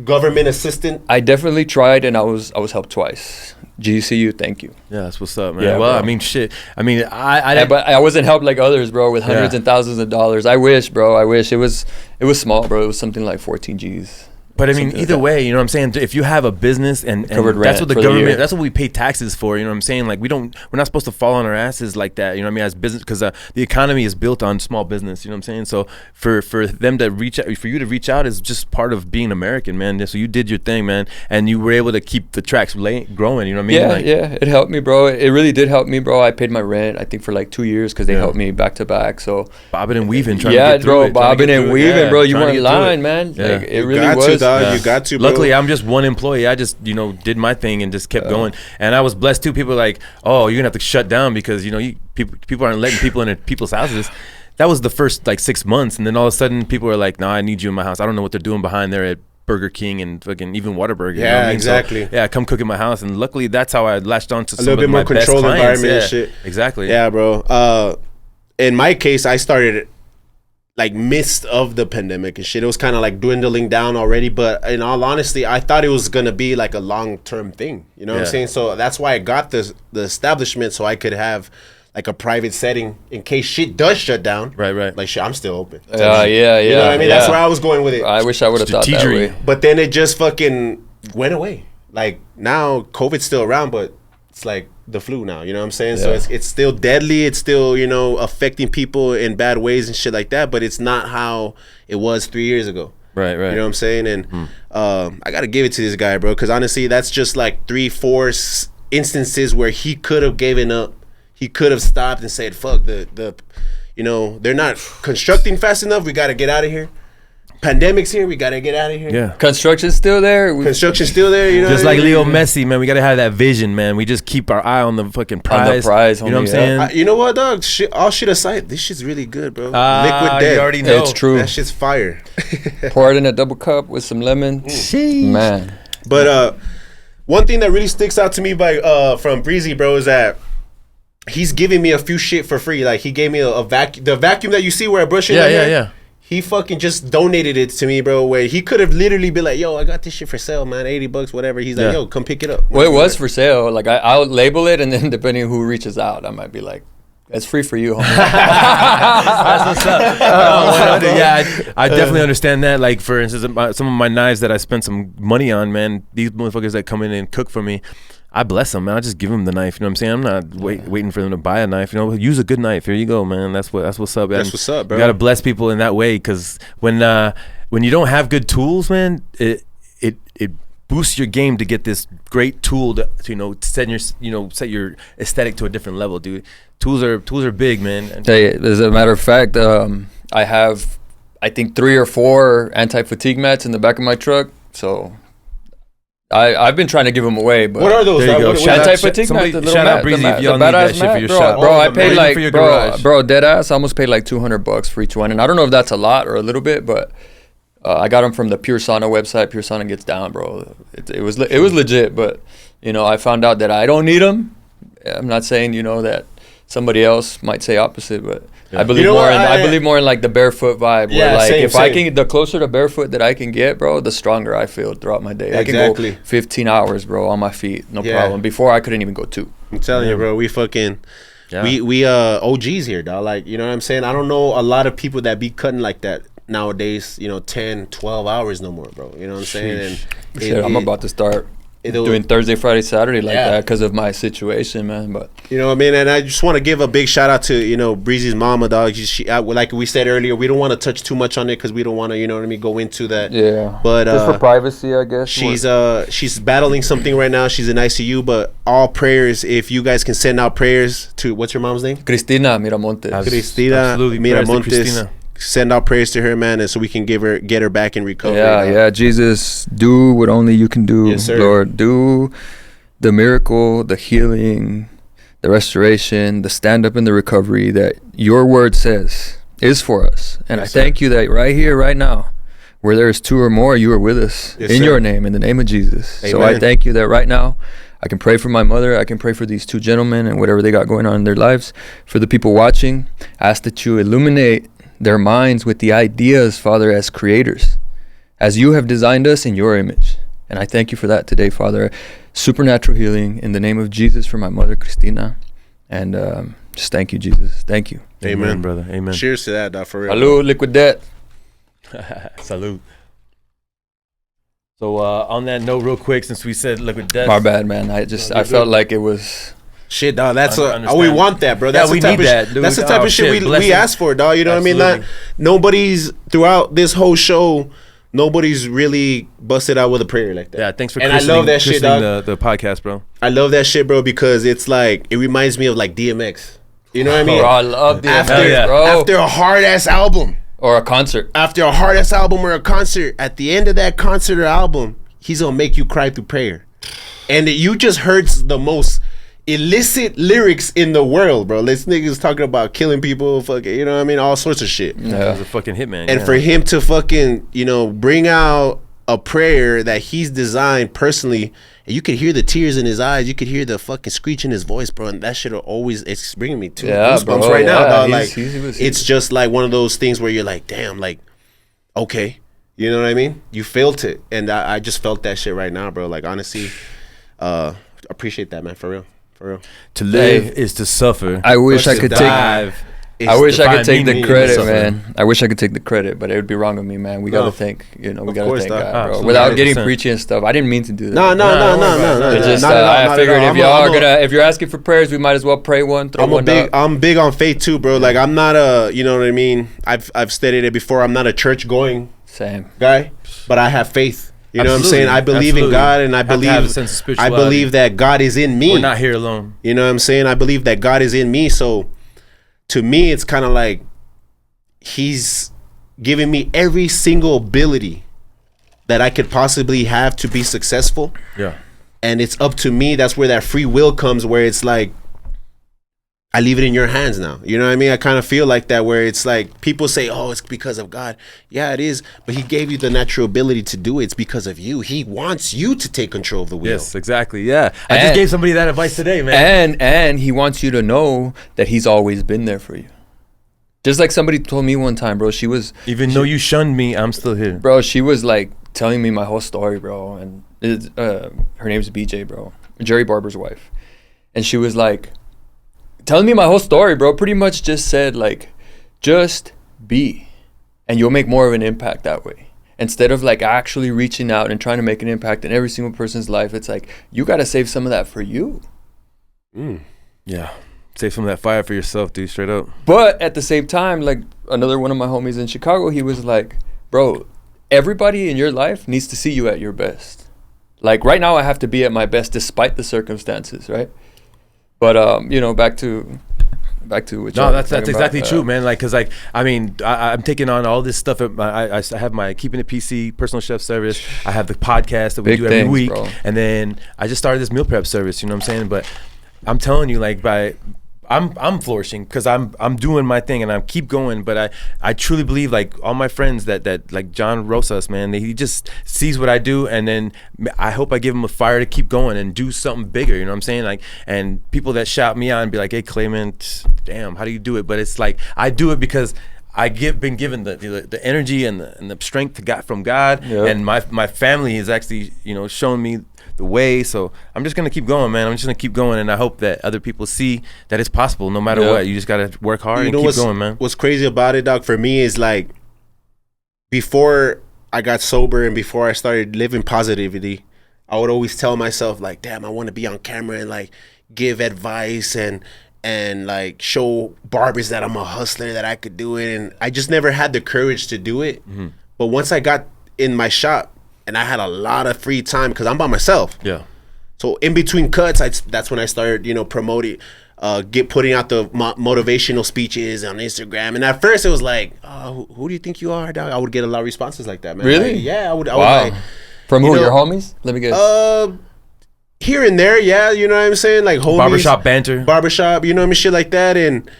government assistance? I definitely tried, and I was helped twice. GCU, thank you. Yeah, that's what's up, man. Yeah, well, bro. I mean, shit. I mean, I But I wasn't helped like others, bro, with hundreds and thousands of dollars. I wish, bro. I wish it was small, bro. It was something like 14 G's. But I mean, Something either like way, you know what I'm saying? If you have a business and Covered that's rent what the for the government, year. that's what we pay taxes for, you know what I'm saying? Like, we're not supposed to fall on our asses like that, you know what I mean, as business, because the economy is built on small business, you know what I'm saying? So for them to reach out, for you to reach out is just part of being American, man. So you did your thing, man, and you were able to keep the tracks growing, you know what I mean? Yeah, like, yeah, it helped me, bro. It really did help me, bro. I paid my rent, I think, for like 2 years because they helped me back to back. So bobbing and weaving, trying to get through bro, it. bobbing and weaving, bro. You trying to weren't get through lying, it. man. Yeah. Like, it You really got was. to, dog. Yeah. You got to, bro. Luckily, I'm just one employee. I just, did my thing and just kept going. And I was blessed too. People were like, oh, you're gonna have to shut down because people aren't letting people in people's houses. That was the first like 6 months, and then all of a sudden people were like, nah, I need you in my house. I don't know what they're doing behind there at Burger King and fucking even Whataburger. Yeah, you know what I mean? exactly. So, yeah, come cook in my house, and luckily that's how I latched on to a little bit more controlled environment and shit. Exactly. Yeah, bro. In my case, I started like midst of the pandemic and shit. It was kind of like dwindling down already, but in all honesty, I thought it was gonna be like a long-term thing. You know what I'm saying? So that's why I got the establishment, so I could have like a private setting in case shit does shut down. Right. Like, shit, I'm still open. Yeah. You know what I mean? That's where I was going with it. I wish I would have thought that Strategery. way. But then it just fucking went away. Like, now COVID's still around, but it's like the flu now, you know what I'm saying? So it's still deadly. It's still, affecting people in bad ways and shit like that, but it's not how it was 3 years ago. Right. You know what I'm saying? And I got to give it to this guy, bro, because honestly, that's just like 3-4 instances where he could have given up. He could have stopped and said, fuck, they're not constructing fast enough. We got to get out of here. Pandemic's here. We got to get out of here. Yeah. Construction's still there. Construction's still there. You know, Just like Leo Messi, man, we gotta have that vision, man. We just keep our eye on the fucking prize. On the prize, you know what I'm homie, saying? You know what, dog? All shit aside, this shit's really good, bro. Liquid You Death. already know. It's true. That shit's fire. Pour it in a double cup with some lemon. Man. But one thing that really sticks out to me from Breezy, bro, is that he's giving me a few shit for free. Like, he gave me a vacuum. The vacuum that you see where I brush it. Yeah. He fucking just donated it to me, bro. Where he could have literally been like, "Yo, I got this shit for sale, man. $80, whatever." He's like, "Yo, come pick it up." Well, it was for sale. Like, I'll label it, and then depending on who reaches out, I might be like, it's free for you, homie. That's what's up. I definitely understand that. Like, for instance, some of my knives that I spent some money on, man, these motherfuckers that come in and cook for me, I bless them, man. I just give them the knife. You know what I'm saying? I'm not waiting for them to buy a knife. Use a good knife. Here you go, man. That's what's up. That's what's up, bro. You gotta bless people in that way, because when you don't have good tools, man, it boosts your game to get this great tool to set your aesthetic to a different level, dude. Tools are big, man. Hey, as a matter of fact, I have, I think, 3 or 4 anti-fatigue mats in the back of my truck. So I've been trying to give them away, but What are those? There you go. What- Shout out- anti-fatigue somebody- mat, the little shout out mat, Breezy the if y'all mat, need the that badass shit for your mat, shop. Bro, I Oh, paid for like, your garage. bro, dead ass. I almost paid like $200 for each one, and I don't know if that's a lot or a little bit, but I got them from the Pure Sauna website. Pure Sauna gets down, bro. It was legit, but I found out that I don't need them. I'm not saying that somebody else might say opposite, but I believe I believe more in like the barefoot vibe. Yeah, where like same, if I can, the closer to barefoot that I can get, bro, the stronger I feel throughout my day. Exactly. I can go 15 hours, bro, on my feet, no problem. Before I couldn't even go 2. I'm telling you, bro. We fucking. Yeah. We OGs here, dog. Like, you know what I'm saying? I don't know a lot of people that be cutting like that nowadays. 10, 12 hours no more, bro. You know what I'm saying? And Shit, I'm about to start doing Thursday, Friday, Saturday like that because of my situation, man. But you know what I mean? And I just want to give a big shout out to Breezy's mama, dog. Like we said earlier, we don't want to touch too much on it because we don't want to, go into that. Yeah. But just for privacy, I guess. She's battling something right now. She's in ICU, but all prayers. If you guys can send out prayers to, what's your mom's name? Cristina Miramontes. Cristina Absolutely. Prayers to Miramontes. Cristina. Send out prayers to her, man, and so we can get her back in recovery. Yeah, Jesus, do what only you can do, Yes, sir. Lord. Do the miracle, the healing, the restoration, the stand up and the recovery that your word says is for us. And Yes, I thank you that right here, right now, where there is 2 or more, you are with us Yes, in sir. your name, in the name of Jesus. So I Amen. thank you that right now I can pray for my mother. I can pray for these 2 gentlemen and whatever they got going on in their lives. For the people watching, I ask that you illuminate their minds with the ideas, Father, as creators, as you have designed us in your image. And I thank you for that today, Father. Supernatural healing in the name of Jesus for my mother, Christina. And just thank you, Jesus. Thank you. Amen, brother. Amen. Cheers to that, dog, for real. Salud, liquid debt. Salute. So on that note, real quick, since we said liquid death. My bad, man. I felt like it was... Shit, dog. That's we want that, bro. That's we the type need of that, dude. That's the type of shit we ask for, dog. You know what I mean? Not nobody's throughout this whole show. Nobody's really busted out with a prayer like that. Yeah, thanks for and I love that shit, dog. The podcast, bro. I love that shit, bro, because it's like it reminds me of like DMX. You know what I mean? Bro, I love DMX, bro. After a hard ass album or a concert, after a hard ass album or a concert, at the end of that concert or album, he's gonna make you cry through prayer, and you just heard the most illicit lyrics in the world, bro. This nigga's talking about killing people, fucking, you know what I mean? All sorts of shit. Yeah, he's a fucking hitman. And for him to fucking, you know, bring out a prayer that he's designed personally, and you could hear the tears in his eyes, you could hear the fucking screech in his voice, bro. And that shit always, it's bringing me to goosebumps right now, dog. Like, it's just like one of those things where you're like, damn, like, okay. You know what I mean? You felt it. And I just felt that shit right now, bro. Like, honestly, appreciate that, man, for real. To live is to suffer. I wish I could take the credit, man. I wish I could take the credit, but it would be wrong of me, man. We gotta thank, we gotta thank God, bro. Without getting preachy and stuff. I didn't mean to do that. No. It's just I figured if you're asking for prayers, we might as well pray one. I'm big on faith too, bro. Like I'm not a, you know what I mean. I've stated it before. I'm not a church going guy, but I have faith. You know what I'm saying? I believe in God, and I believe that God is in me. We're not here alone. You know what I'm saying? I believe that God is in me. So to me, it's kind of like he's giving me every single ability that I could possibly have to be successful. Yeah. And it's up to me. That's where that free will comes, where it's like, I leave it in your hands now. You know what I mean? I kind of feel like that, where it's like people say, oh, it's because of God. Yeah, it is. But he gave you the natural ability to do it. It's because of you. He wants you to take control of the wheel. Yes, exactly. Yeah. I just gave somebody that advice today, man. And he wants you to know that he's always been there for you. Just like somebody told me one time, bro, though you shunned me, I'm still here. Bro, she was like telling me my whole story, bro. And her name's BJ, bro. Jerry Barber's wife. And she was like, telling me my whole story, bro. Pretty much just said, like, just be, and you'll make more of an impact that way. Instead of like actually reaching out and trying to make an impact in every single person's life, it's like you got to save some of that for you. Yeah, save some of that fire for yourself, dude. Straight up. But at the same time, like another one of my homies in Chicago, he was like, bro, everybody in your life needs to see you at your best. Like right now, I have to be at my best despite the circumstances, right? But back to what. No, that's exactly true, man. Like, cause like I mean, I'm taking on all this stuff. I have my Keeping It PC personal chef service. I have the podcast that we do every week, bro. And then I just started this meal prep service. You know what I'm saying? But I'm telling you, like I'm flourishing because I'm doing my thing and I keep going. But I truly believe, like all my friends that like John Rosas, man, he just sees what I do, and then I hope I give him a fire to keep going and do something bigger. You know what I'm saying? Like, and people that shout me out and be like, "Hey, Clayman, damn, how do you do it?" But it's like I do it because been given the energy and the strength from God, and my family is actually showing me the way. So I'm just gonna keep going, man. I'm just gonna keep going, and I hope that other people see that it's possible no matter what. You just gotta work hard and keep going, man. What's crazy about it, dog, for me is like before I got sober and before I started living positivity, I would always tell myself like, damn, I want to be on camera and like give advice and like show barbers that I'm a hustler, that I could do it. And I just never had the courage to do it. But once I got in my shop and I had a lot of free time because I'm by myself. Yeah. So in between cuts, that's when I started, promoting, putting out the motivational speeches on Instagram. And at first it was like, who do you think you are, dog? I would get a lot of responses like that, man. Really? Like, yeah, I would. Wow. From who? Your homies? Let me guess. Here and there, yeah. You know what I'm saying? Like homies. Barbershop banter. Barbershop, you know what I mean? Shit like that. And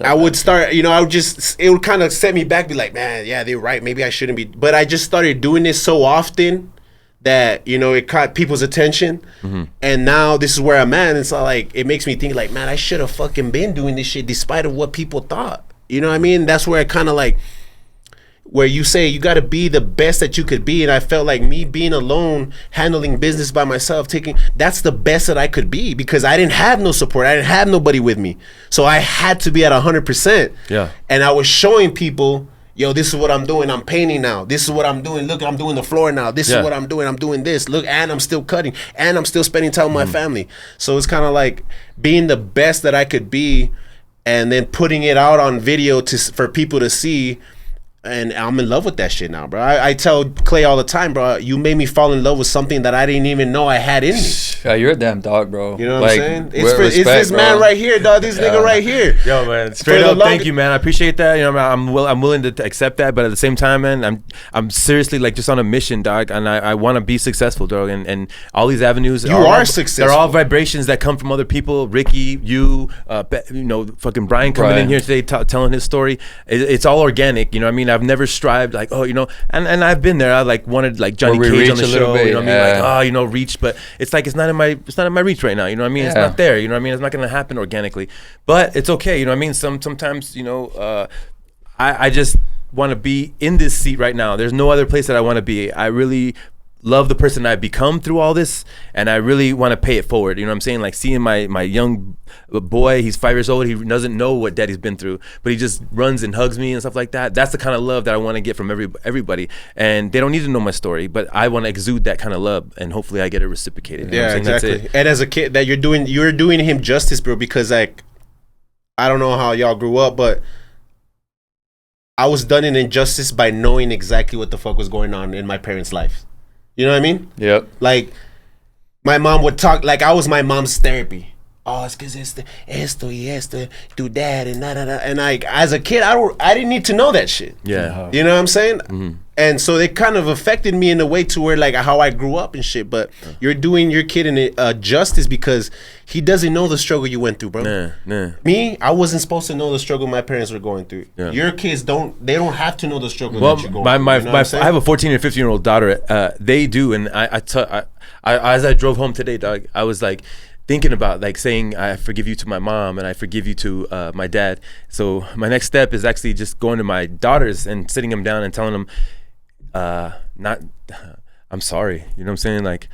I would start, it would kind of set me back, be like, man, yeah, they're right. Maybe I shouldn't be. But I just started doing this so often that, it caught people's attention. And now this is where I'm at. And it's like, it makes me think like, man, I should have fucking been doing this shit despite of what people thought. You know what I mean? That's where I kind of like, where you say you got to be the best that you could be. And I felt like me being alone, handling business by myself, that's the best that I could be, because I didn't have no support. I didn't have nobody with me. So I had to be at 100%. Yeah. And I was showing people, yo, this is what I'm doing. I'm painting now. This is what I'm doing. Look, I'm doing the floor now. This is what I'm doing. I'm doing this. Look, and I'm still cutting. And I'm still spending time with my family. So it's kind of like being the best that I could be, and then putting it out on video for people to see. And I'm in love with that shit now, bro. I tell Clay all the time, bro, you made me fall in love with something that I didn't even know I had in me. Yeah, you're a damn dog, bro. You know what I'm saying? It's respect, this man bro. right here, dog. This nigga right here. Yo, man, straight up, thank you, man. I appreciate that. You know, I'm willing to accept that, but at the same time, man, I'm seriously like just on a mission, dog, and I want to be successful, dog. And all these avenues, you are successful. They're all vibrations that come from other people. Ricky, you know, fucking Brian coming in here today, telling his story. It's all organic. You know what I mean? I've never strived like, oh, you know, and I've been there. I like wanted like Johnny Cage on the show. You know what I mean? Like, oh, you know, reach, but it's like it's not in my reach right now. You know what I mean? It's not there. You know what I mean? It's not gonna happen organically, but it's okay. You know what I mean? Sometimes, you know, I just want to be in this seat right now. There's no other place that I want to be. I really love the person I've become through all this, and I really want to pay it forward. You know what I'm saying? Like seeing my young boy, he's 5 years old, he doesn't know what daddy's been through, but he just runs and hugs me and stuff like that. That's the kind of love that I want to get from everybody, and they don't need to know my story, but I want to exude that kind of love, and hopefully I get it reciprocated. You know what I'm saying? Exactly. That's it. And as a kid, that you're doing him justice, bro, because like, I don't know how y'all grew up, but I was done an injustice by knowing exactly what the fuck was going on in my parents' life. You know what I mean? Yep. Like, my mom would talk, like I was my mom's therapy. Oh, it's because it's esto y esto, do that and da da da. And like, as a kid, I didn't need to know that shit. Yeah. You know what I'm saying? Mm-hmm. And so it kind of affected me in a way to where like how I grew up and shit. But you're doing your kid an justice because he doesn't know the struggle you went through, bro. Nah. Me, I wasn't supposed to know the struggle my parents were going through. Yeah. Your kids don't have to know the struggle that you're going through. You know I have a 14 and 15-year-old daughter. They do, and I as I drove home today, dog, I was like thinking about like saying I forgive you to my mom and I forgive you to my dad. So my next step is actually just going to my daughters and sitting them down and telling them, I'm sorry. You know what I'm saying? Like,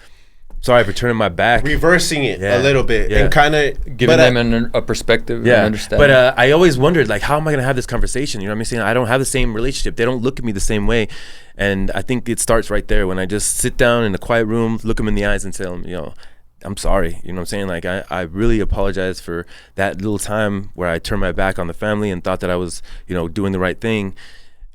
sorry for turning my back. Reversing it a little bit and kind of giving them a perspective and understanding. But I always wondered, like, how am I going to have this conversation? You know what I'm saying? I don't have the same relationship. They don't look at me the same way. And I think it starts right there when I just sit down in a quiet room, look them in the eyes and tell them, you know, I'm sorry. You know what I'm saying? Like, I really apologize for that little time where I turned my back on the family and thought that I was, you know, doing the right thing.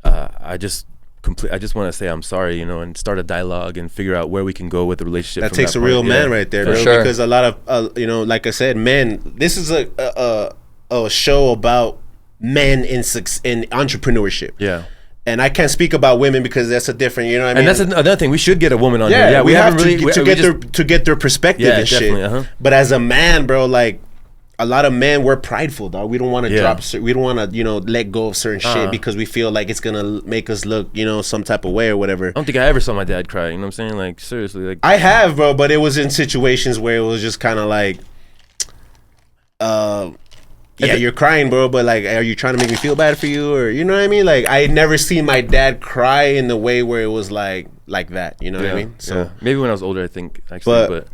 I just want to say I'm sorry, you know, and start a dialogue and figure out where we can go with the relationship. That takes a real man right there, bro. Sure. Because a lot of, you know, like I said, men. This is a show about men in entrepreneurship. Yeah. And I can't speak about women because that's a different, you know what I mean? And that's another thing. We should get a woman on here. Yeah, we haven't really to get their perspective and shit. But as a man, bro, like, a lot of men, we're prideful, dog. We don't want to drop. We don't want to, you know, let go of certain shit because we feel like it's gonna make us look, you know, some type of way or whatever. I don't think I ever saw my dad cry. You know what I'm saying? Like, seriously, like I have, bro, but it was in situations where it was just kind of like, yeah, you're crying, bro, but like, are you trying to make me feel bad for you, or you know what I mean? Like, I had never seen my dad cry in the way where it was like that. You know what I mean? So maybe when I was older, I think actually, but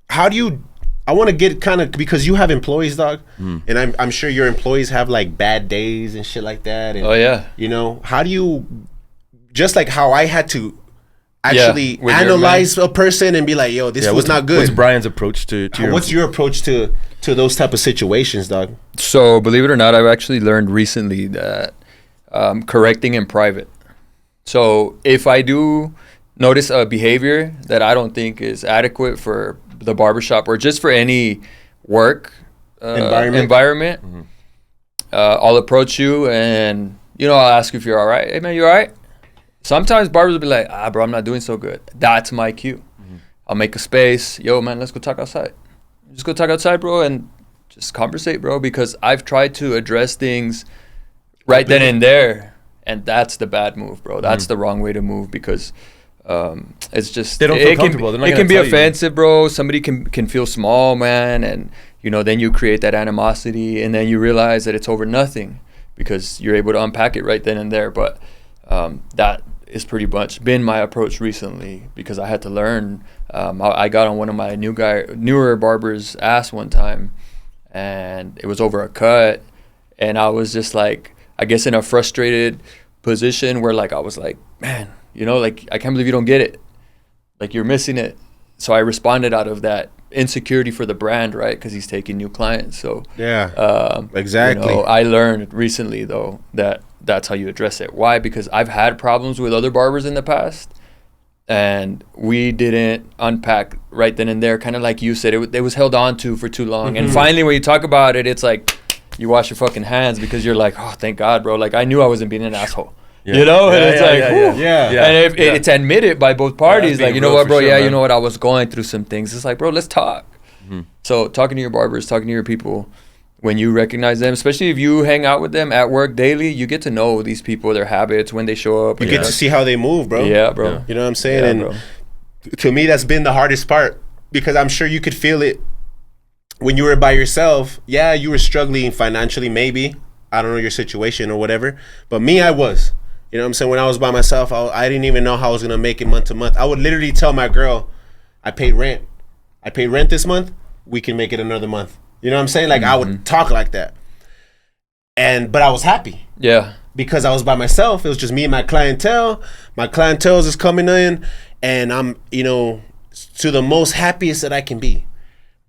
how do you? I want to get kind of, because you have employees, dog, and I'm sure your employees have like bad days and shit like that. And, you know, how do you, just like how I had to actually analyze a person and be like, yo, this was not good. What's Brian's approach to what's your approach to those type of situations, dog? So believe it or not, I've actually learned recently that correcting in private. So if I do notice a behavior that I don't think is adequate for the barbershop or just for any work environment, I'll approach you and, you know, I'll ask you if you're all right. Hey, man, you all right? Sometimes barbers will be like, bro, I'm not doing so good. That's my cue. I'll make a space. Yo, man, let's go talk outside. Just go talk outside, bro, and just conversate, bro, because I've tried to address things right then and there, and that's the bad move, bro. That's the wrong way to move because it's just, they don't feel comfortable. It can be offensive, bro. Somebody can feel small, man, and you know, then you create that animosity, and then you realize that it's over nothing. because you're able to unpack it right then and there. But that is pretty much been my approach recently, because I had to learn. I got on one of my newer barbers' ass one time, and it was over a cut, and I was just like, I guess in a frustrated position where like I was like, man, you know, like I can't believe you don't get it, like you're missing it. So I responded out of that insecurity for the brand, right? Because he's taking new clients. So exactly. You know, I learned recently though that that's how you address it. Why? Because I've had problems with other barbers in the past, and we didn't unpack right then and there. Kind of like you said, it was held on to for too long. And finally, when you talk about it, it's like you wash your fucking hands, because you're like, oh, thank God, bro. Like I knew I wasn't being an asshole. Yeah. You know, and it's and if it's admitted by both parties, like, you know what, bro, sure, you know what, I was going through some things. It's like, bro, let's talk. So talking to your barbers, talking to your people, when you recognize them, especially if you hang out with them at work daily, you get to know these people, their habits, when they show up. You get to see how they move, bro. Yeah, bro. You know what I'm saying? And to me, that's been the hardest part, because I'm sure you could feel it when you were by yourself. Yeah, you were struggling financially, maybe. I don't know your situation or whatever. But me, I was. You know what I'm saying? When I was by myself, I didn't even know how I was going to make it month to month. I would literally tell my girl, I paid rent this month. We can make it another month. You know what I'm saying? Like I would talk like that. But I was happy. Yeah. Because I was by myself. It was just me and my clientele. My clientele is coming in, and I'm, you know, to the most happiest that I can be.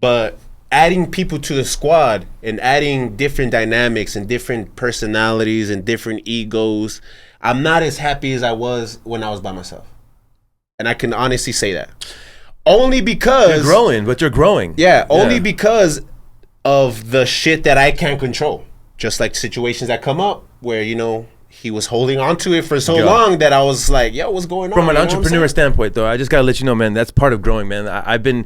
But adding people to the squad and adding different dynamics and different personalities and different egos, I'm not as happy as I was when I was by myself. And I can honestly say that. Only because you're growing, but you're growing. Yeah, only because of the shit that I can't control. Just like situations that come up where, you know, he was holding on to it for so long that I was like, yo, what's going on? From an entrepreneur standpoint, though, I just got to let you know, man, that's part of growing, man. I've been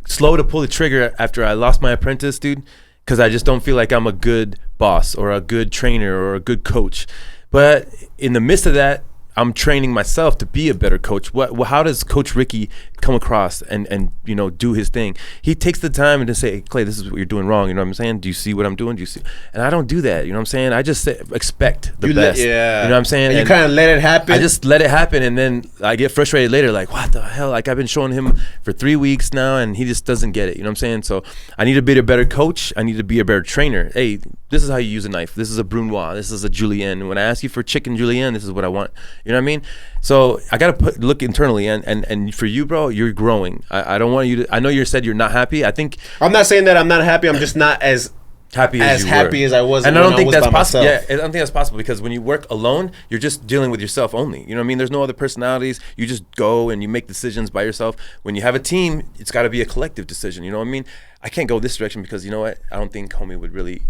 slow to pull the trigger after I lost my apprentice, dude, because I just don't feel like I'm a good boss or a good trainer or a good coach. But in the midst of that, I'm training myself to be a better coach. How does Coach Ricky come across and you know, do his thing? He takes the time and to say, hey, Clay, this is what you're doing wrong. You know what I'm saying? Do you see what I'm doing? Do you see? And I don't do that. You know what I'm saying? I just say, expect the best. You know what I'm saying? And you kind of let it happen. I just let it happen, and then I get frustrated later. Like, what the hell? Like, I've been showing him for 3 weeks now, and he just doesn't get it. You know what I'm saying? So I need to be a better coach. I need to be a better trainer. Hey, this is how you use a knife. This is a brunoise. This is a julienne. When I ask you for chicken julienne, this is what I want. You know what I mean? So I gotta look internally, and for you, bro, you're growing. I don't want you to. I know you said you're not happy. I think I'm not saying that I'm not happy. I'm just not as happy as I was. And I don't think that's possible. Yeah, I don't think that's possible, because when you work alone, you're just dealing with yourself only. You know what I mean? There's no other personalities. You just go and you make decisions by yourself. When you have a team, it's got to be a collective decision. You know what I mean? I can't go this direction because, you know what? I don't think homie would really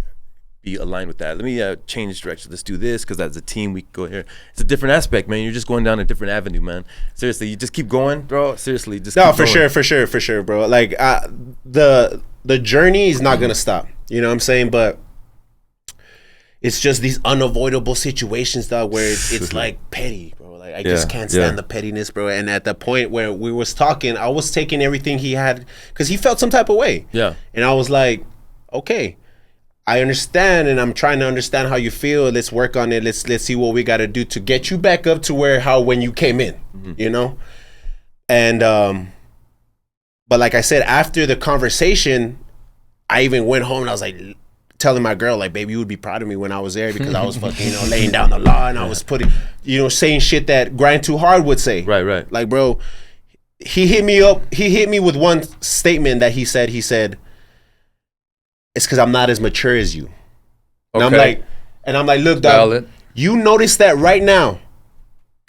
be aligned with that. Let me change direction. Let's do this because as a team we go here. It's a different aspect, man. You're just going down a different avenue, man. Seriously, you just keep going, bro. Seriously, just keep going. for sure, bro. Like the journey is not gonna stop. You know what I'm saying? But it's just these unavoidable situations, though, where it's like petty, bro. Like I just can't stand the pettiness, bro. And at the point where we was talking, I was taking everything he had because he felt some type of way. Yeah. And I was like, okay, I understand, and I'm trying to understand how you feel. Let's work on it. Let's see what we got to do to get you back up to when you came in, you know? And but like I said, after the conversation, I even went home and I was like telling my girl, like, baby, you would be proud of me when I was there, because I was fucking, you know, laying down the law, and I was putting, you know, saying shit that Grind2Hard would say. Right. Like, bro, he hit me up. He hit me with one statement that he said, it's because I'm not as mature as you. And I'm like, look, dog, you notice that right now,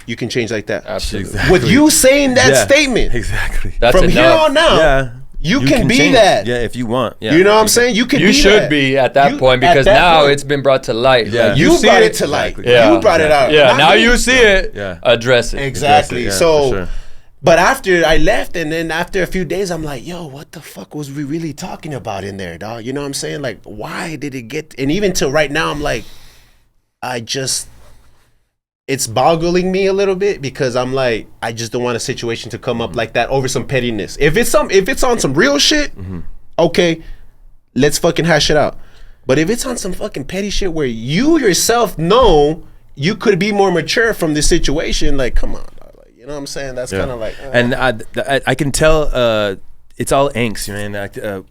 you can change like that. Absolutely. Exactly. With you saying that statement, exactly. That's from enough. here on out, you can be change. that. Yeah, if you want. Yeah. You know what I'm saying? You can be that. You should be at that point, because now it's been brought to light. Yeah. Like, you brought it to light. Exactly. Yeah. You brought it out. Yeah, Not now me. you see it. Yeah. Address it. Exactly. Yeah, So, for sure. but after I left, and then after a few days, I'm like, yo, what the fuck was we really talking about in there, dog? You know what I'm saying? Like, why did it get, and even till right now, I'm like, it's boggling me a little bit, because I'm like, I just don't want a situation to come up like that over some pettiness. If it's on some real shit, okay, let's fucking hash it out. But if it's on some fucking petty shit where you yourself know you could be more mature from this situation, like, come on, dog. Like, you know what I'm saying? That's kind of like, and I can tell it's all angst, man.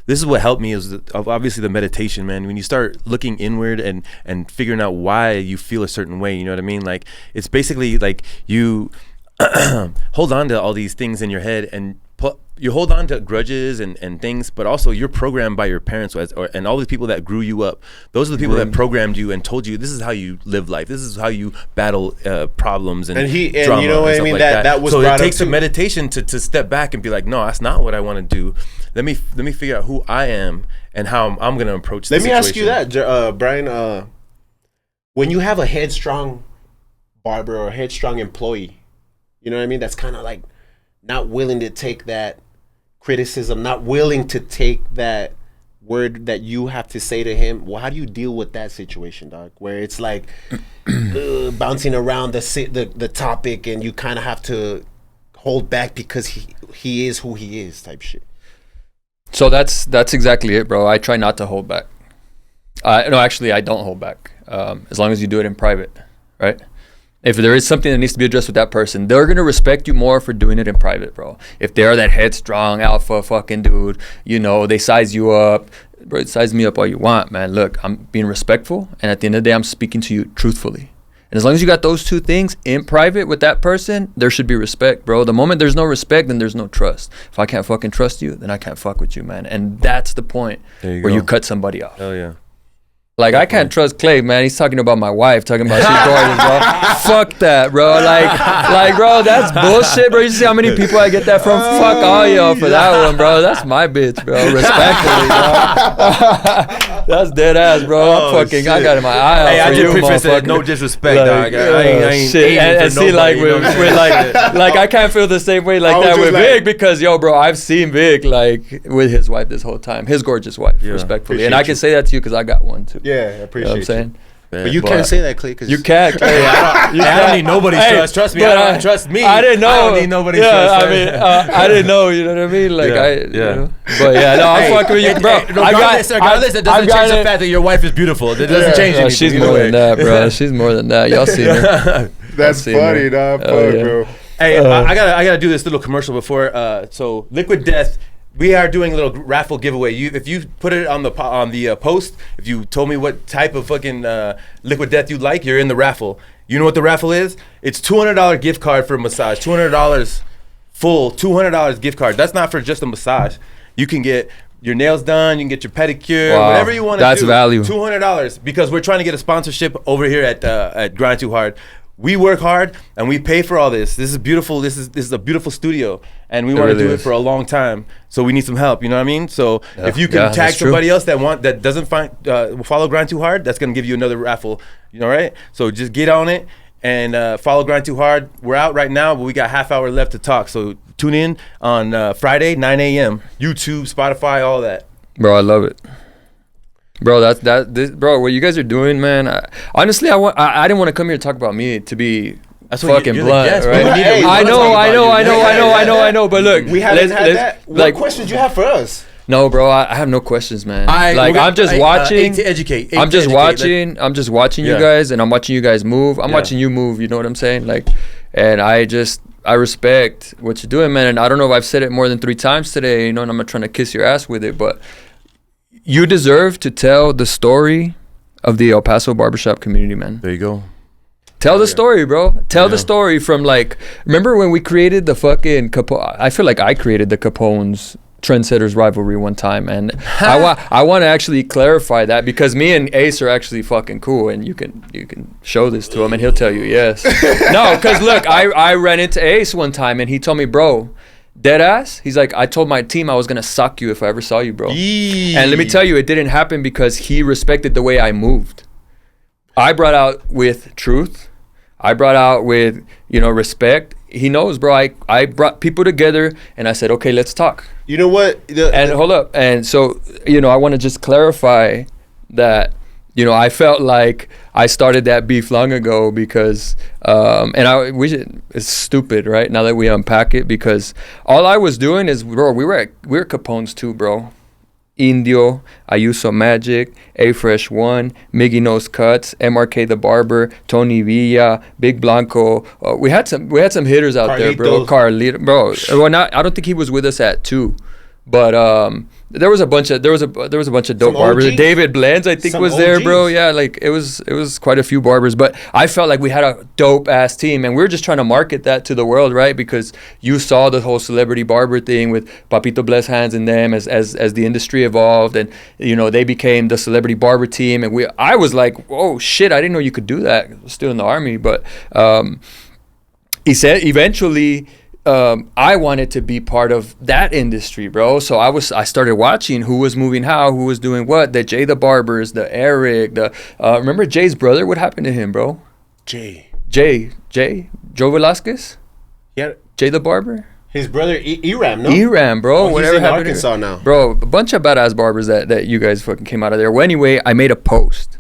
This is what helped me is obviously the meditation, man. When you start looking inward and figuring out why you feel a certain way, you know what I mean? Like, it's basically like you hold on to all these things in your head and you hold on to grudges and things, but also you're programmed by your parents and all the people that grew you up. Those are the people that programmed you and told you this is how you live life. This is how you battle problems and drama, you know what I mean? Like that was so brought it takes up a meditation to step back and be like, no, that's not what I want to do. Let me figure out who I am and how I'm going to approach this situation. Let me ask you that, Brian. When you have a headstrong barber or a headstrong employee, you know what I mean? That's kind of like not willing to take that criticism, not willing to take that word that you have to say to him. Well, how do you deal with that situation, dog? Where it's like bouncing around the topic, and you kind of have to hold back because he is who he is, type shit. So that's exactly it, bro. I try not to hold back. No, actually, I don't hold back. As long as you do it in private, right? If there is something that needs to be addressed with that person, they're going to respect you more for doing it in private, bro. If they're that headstrong alpha fucking dude, you know, they size you up. Bro, size me up all you want, man. Look, I'm being respectful, and at the end of the day, I'm speaking to you truthfully. And as long as you got those two things in private with that person, there should be respect, bro. The moment there's no respect, then there's no trust. If I can't fucking trust you, then I can't fuck with you, man. And that's the point where you cut somebody off. Hell yeah. Like, I can't trust Clay, man. He's talking about my wife, talking about she's gorgeous, bro. Fuck that, bro. Like, bro, that's bullshit, bro. You see how many people I get that from? Fuck all y'all for that one, bro. That's my bitch, bro. Respectfully, bro. That's dead ass, bro. I got my eye out. Hey, I for just you, preface motherfucker. it. No disrespect, Like, dog. I ain't shit. And for see, nobody, like, you know what I'm saying? like I can't feel the same way like that with Vic, because, yo, bro, I've seen Vic, like, with his wife this whole time. His gorgeous wife, respectfully. And I can say that to you because I got one, too. Yeah, I appreciate You know what I'm saying? But you can't say that, Clay, because you can't. Clay. I don't need nobody's trust. Trust me. I don't trust me. I didn't know. I don't need nobody's trust. I mean, I didn't know. You know what I mean? Like, you know? But yeah, no, I'm fucking with you, bro. Regardless, it doesn't change the fact that your wife is beautiful. It doesn't change anything. She's more than that, bro. She's more than that. Y'all seen her. That's funny, dog. Bro. Hey, I gotta do this little commercial before. So Liquid Death. We are doing a little raffle giveaway. If you put it on the post, if you told me what type of fucking Liquid Death you like, you're in the raffle. You know what the raffle is? It's $200 gift card for a massage. $200 full $200 gift card. That's not for just a massage. You can get your nails done. You can get your pedicure, whatever you want to do. That's value. $200 because we're trying to get a sponsorship over here at Grind2Hard. We work hard and we pay for all this. This is beautiful. This is a beautiful studio, and we want to do it for a long time. So we need some help. You know what I mean? So if you can tag somebody else that doesn't follow Grind2Hard, that's gonna give you another raffle. You know, right? So just get on it and follow Grind2Hard. We're out right now, but we got half hour left to talk. So tune in on Friday, 9 a.m. YouTube, Spotify, all that. Bro, I love it. Bro, bro, what you guys are doing, man. Honestly, I didn't want to come here to talk about me to be fucking blunt, guest, right? Hey, I know. But look, we haven't had that. What questions do you have for us? No, bro, I have no questions, man. I'm just watching you guys, and I'm watching you guys move. I'm watching you move. You know what I'm saying? Like, and I respect what you're doing, man. And I don't know if I've said it more than 3 times today, you know, and I'm not trying to kiss your ass with it, but you deserve to tell the story of the El Paso barbershop community, man. There you go. Tell the story, bro. Tell the story from, like, remember when we created the fucking I feel like I created the Capone's Trendsetters rivalry one time, and I want to actually clarify that, because me and Ace are actually fucking cool, and you can show this to him and he'll tell you yes. No, because look, I ran into Ace one time and he told me, bro, dead ass, he's like, I told my team I was gonna suck you if I ever saw you, bro. And let me tell you, it didn't happen because he respected the way I moved. I brought out with truth. I brought out with, you know, respect. He knows, bro. I brought people together and I said, okay, let's talk. You know what? Hold up. And so, you know, I want to just clarify that, you know, I felt like I started that beef long ago because, it's stupid, right? Now that we unpack it, because all I was doing is, bro, we were Capone's too, bro. Indio, Ayuso Magic, A Fresh One, Miggy Nose Cuts, MRK the Barber, Tony Villa, Big Blanco. We had some hitters out there, bro. Carlito, bro. Well, I don't think he was with us at 2, but there was a bunch of dope barbers. David Blends, I think, was there, bro. Yeah, like it was quite a few barbers, but I felt like we had a dope ass team, and we were just trying to market that to the world, right? Because you saw the whole celebrity barber thing with Papito Bless Hands and them as the industry evolved, and they became the celebrity barber team, and I was like, oh shit, I didn't know you could do that. I was still in the army, but he said eventually. I wanted to be part of that industry, bro. So I started watching who was moving how, who was doing what. The Jay the Barbers, the Eric, remember Jay's brother? What happened to him, bro? Jay, Joe Velasquez? Yeah. Jay the Barber? His brother, Eram, no? Eram, bro. Whatever he's in Arkansas now. Bro, a bunch of badass barbers that you guys fucking came out of there. Well, anyway, I made a post.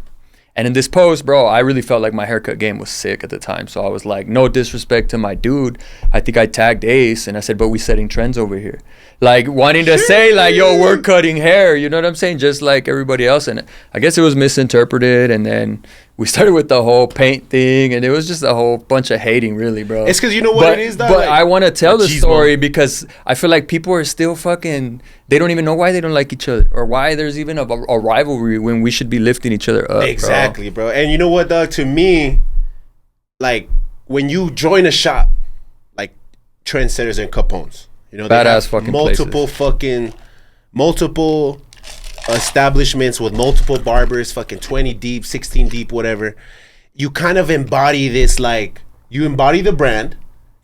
And in this post, bro, I really felt like my haircut game was sick at the time. So I was like, no disrespect to my dude. I think I tagged Ace and I said, but we setting trends over here. Like wanting to say like, yo, we're cutting hair. You know what I'm saying? Just like everybody else. And I guess it was misinterpreted. And then we started with the whole paint thing. And it was just a whole bunch of hating, really, bro. It's because you know what it is, though? But like, I want to tell the story because I feel like people are still fucking... They don't even know why they don't like each other or why there's even a rivalry when we should be lifting each other up. Exactly, bro. And you know what, dog? To me, like when you join a shop, like Trendsetters and Capone's, badass fucking multiple establishments with multiple barbers, fucking 20 deep, 16 deep, whatever. You kind of embody this, like you embody the brand,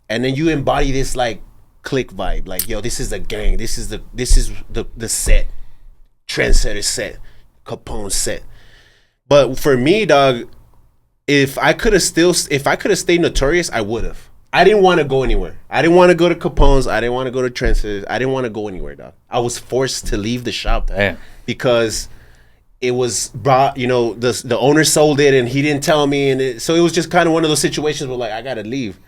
and then you embody this like click vibe, like yo, this is a gang, this is the set, Trendsetter set, Capone set. But for me, dog, if I could have stayed Notorious, I would have. I didn't want to go anywhere. I didn't want to go to Capone's. I didn't want to go to Trendsetters. I didn't want to go anywhere, dog. I was forced to leave the shop. Damn. Because it was brought, the owner sold it and he didn't tell me, and so it was just kind of one of those situations where like I gotta leave.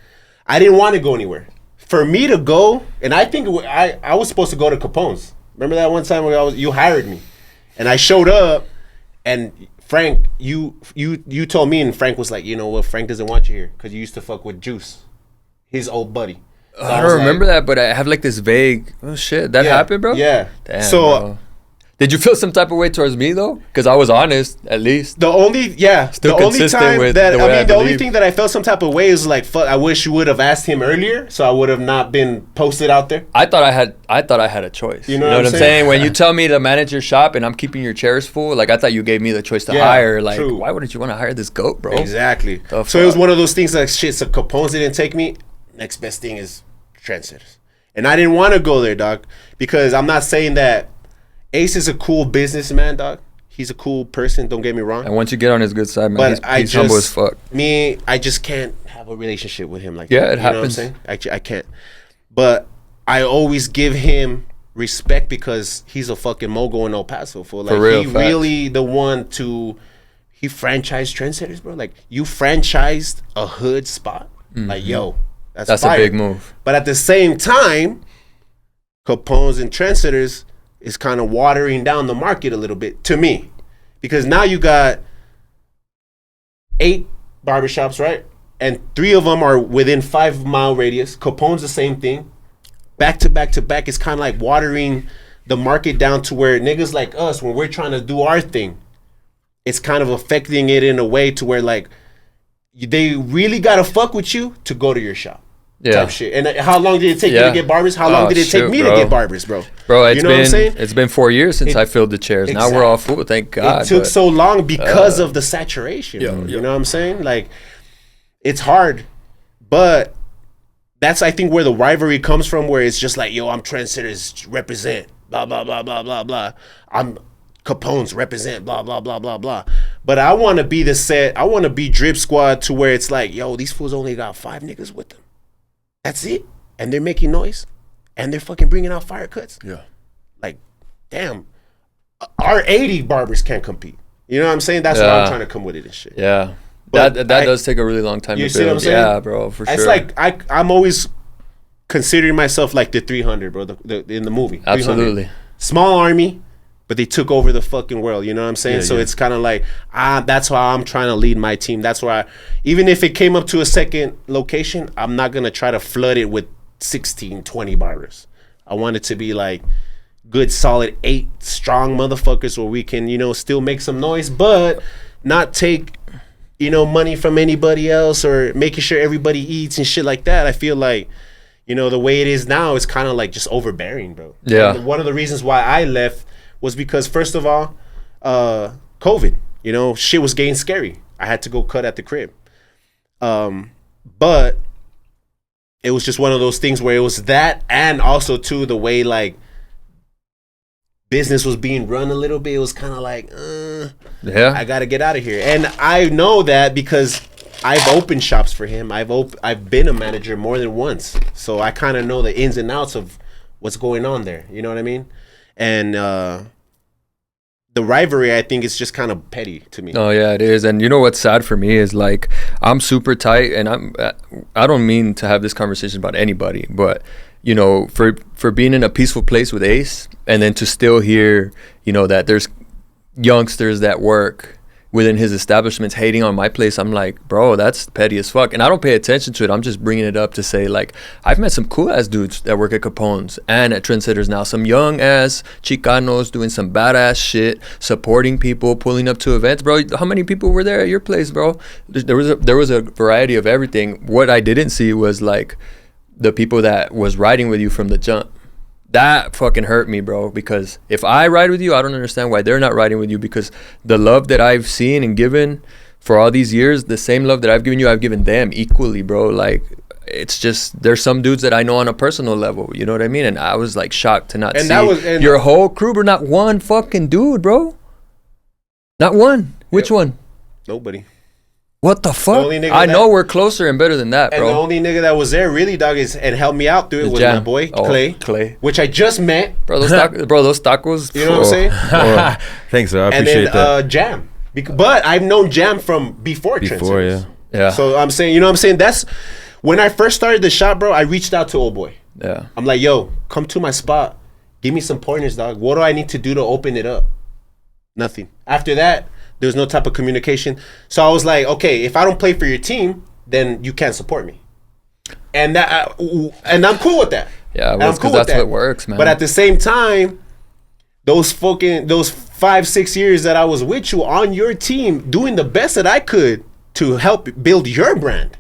I didn't want to go anywhere. For me to go, and I think I was supposed to go to Capone's. Remember that one time where you hired me, and I showed up, and Frank, you told me, and Frank was like, you know what, Frank doesn't want you here because you used to fuck with Juice, his old buddy. So I don't remember that, but I have like this vague. Oh shit, that happened, bro. Yeah. Damn, so. Bro. Did you feel some type of way towards me though? Because I was honest, at least. The only thing that I felt some type of way is like, fuck, I wish you would have asked him earlier, so I would have not been posted out there. I thought I had a choice. You know what I'm saying? When you tell me to manage your shop and I'm keeping your chairs full, like I thought you gave me the choice to hire. Like, true. Why wouldn't you want to hire this goat, bro? Exactly. So it was one of those things like, shit. So Capone's didn't take me. Next best thing is Trendsetters, and I didn't want to go there, dog, because I'm not saying that. Ace is a cool businessman, dog. He's a cool person. Don't get me wrong. And once you get on his good side, man, he's humble as fuck. I just can't have a relationship with him like that. Yeah, it happens. Know what I'm saying? I can't. But I always give him respect because he's a fucking mogul in El Paso. Like, for real, really the one he franchised Trendsetters, bro. Like, you franchised a hood spot. Mm-hmm. Like, yo, that's fire. A big move. But at the same time, Capone's and Trendsetters is kind of watering down the market a little bit to me, because now you got 8 barbershops, right? And 3 of them are within 5-mile radius. Capone's the same thing. Back to back to back. It's kind of like watering the market down to where niggas like us, when we're trying to do our thing, it's kind of affecting it in a way to where like they really got to fuck with you to go to your shop. Yeah. Type shit. And how long did it take you to get barbers? How long did it take me to get barbers, bro? Bro, it's been 4 years since I filled the chairs. Exactly. Now we're all full, thank God. It took so long because of the saturation. You know what I'm saying? Like, it's hard, but that's, I think, where the rivalry comes from, where it's just like, yo, I'm Trendsetters, represent, blah, blah, blah, blah, blah, blah. I'm Capone's, represent, blah, blah, blah, blah, blah. But I want to be the set. I want to be Drip Squad to where it's like, yo, these fools only got 5 niggas with them. That's it. And they're making noise. And they're fucking bringing out fire cuts. Yeah. Like, damn. Our 80 barbers can't compete. You know what I'm saying? That's what I'm trying to come with it and shit. Yeah. But that does take a really long time to build. You see what I'm saying? Yeah, bro, for sure. It's like, I'm always considering myself like the 300, bro, in the movie. Absolutely. 300. Small army, but they took over the fucking world. You know what I'm saying? So it's kind of like, that's how I'm trying to lead my team. That's why, even if it came up to a second location, I'm not going to try to flood it with 16, 20 barbers. I want it to be like good, solid 8 strong motherfuckers where we can, you know, still make some noise, but not take, you know, money from anybody else or making sure everybody eats and shit like that. I feel like, you know, the way it is now is kind of like just overbearing, bro. Yeah. And one of the reasons why I left was because, first of all, COVID. You know, shit was getting scary. I had to go cut at the crib. But it was just one of those things where it was that, and also too the way like business was being run a little bit. It was kind of like, I gotta get out of here. And I know that because I've opened shops for him. I've been a manager more than once, so I kind of know the ins and outs of what's going on there. You know what I mean? And the rivalry, I think, is just kind of petty to me. Oh yeah, it is. And you know what's sad for me is like I'm super tight, and I don't mean to have this conversation about anybody, but you know, for being in a peaceful place with Ace, and then to still hear, you know, that there's youngsters that work within his establishments hating on my place, I'm like, bro, that's petty as fuck. And I don't pay attention to it. I'm just bringing it up to say, like, I've met some cool ass dudes that work at Capone's and at Trendsetters now. Some young ass Chicanos doing some badass shit, supporting people, pulling up to events. Bro, how many people were there at your place, bro? There was a variety of everything. What I didn't see was like the people that was riding with you from the jump. That fucking hurt me, bro, because if I ride with you, I don't understand why they're not riding with you, because the love that I've seen and given for all these years, the same love that I've given you, I've given them equally, bro. Like, it's just, there's some dudes that I know on a personal level, you know what I mean? And I was like shocked to not see your whole crew, bro. Not one fucking dude, bro. Not one. Which one? Nobody. What the fuck? I know we're closer and better than that, bro. And the only nigga that was there really, dog, and helped me out through it was my boy, Clay. Which I just met. Bro, those tacos. You know what I'm saying? Thanks, sir. I appreciate that. Jam. But I've known Jam from before Trendsetters. Yeah. So I'm saying, you know what I'm saying? That's, when I first started the shop, bro, I reached out to old boy. Yeah. I'm like, yo, come to my spot. Give me some pointers, dog. What do I need to do to open it up? Nothing. After that, there was no type of communication. So I was like, okay, if I don't play for your team, then you can't support me. And that, and I'm cool with that. Yeah, well, because that's what works, man. But at the same time, those 5-6 years that I was with you on your team, doing the best that I could to help build your brand.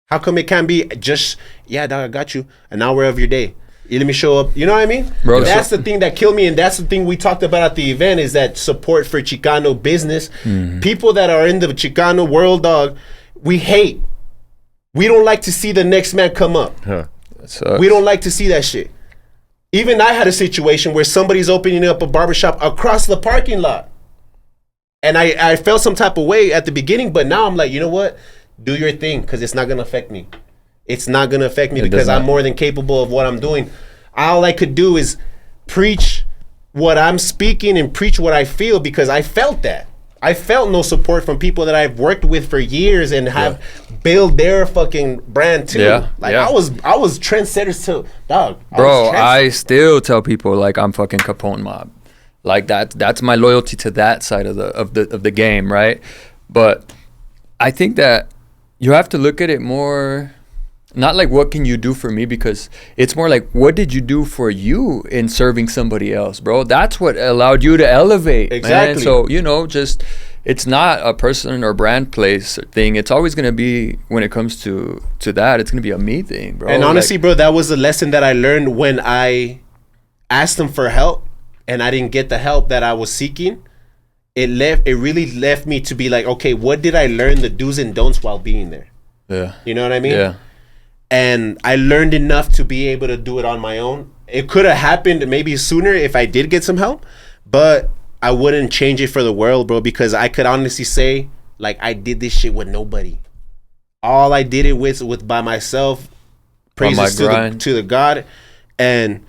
How come it can't be just, yeah, dog, I got you, an hour of your day? Let me show up. You know what I mean? Bro, that's the thing that killed me, and that's the thing we talked about at the event, is that support for Chicano business. Mm-hmm. People that are in the Chicano world, dog, we hate. We don't like to see the next man come up. Huh. We don't like to see that shit. Even I had a situation where somebody's opening up a barbershop across the parking lot. And I felt some type of way at the beginning, but now I'm like, you know what? Do your thing, because it's not going to affect me. It's not going to affect me because I'm more than capable of what I'm doing. All I could do is preach what I'm speaking and preach what I feel, because I felt that. I felt no support from people that I've worked with for years and have built their fucking brand too. Yeah. I was Trendsetters too, dog. Bro, I still tell people like I'm fucking Capone Mob. Like that's my loyalty to that side of the game, right? But I think that you have to look at it more, not like what can you do for me, because it's more like what did you do for you in serving somebody else, bro? That's what allowed you to elevate. Exactly. Man. So, you know, just it's not a person or brand place thing. It's always going to be, when it comes to that, it's going to be a me thing, bro. And honestly, bro, that was a lesson that I learned when I asked them for help and I didn't get the help that I was seeking. It really left me to be like, okay, what did I learn, the do's and don'ts while being there? Yeah. You know what I mean? Yeah. And I learned enough to be able to do it on my own. It could have happened maybe sooner if I did get some help, but I wouldn't change it for the world, bro, because I could honestly say, like, I did this shit with nobody. All I did it with by myself, praises to the God and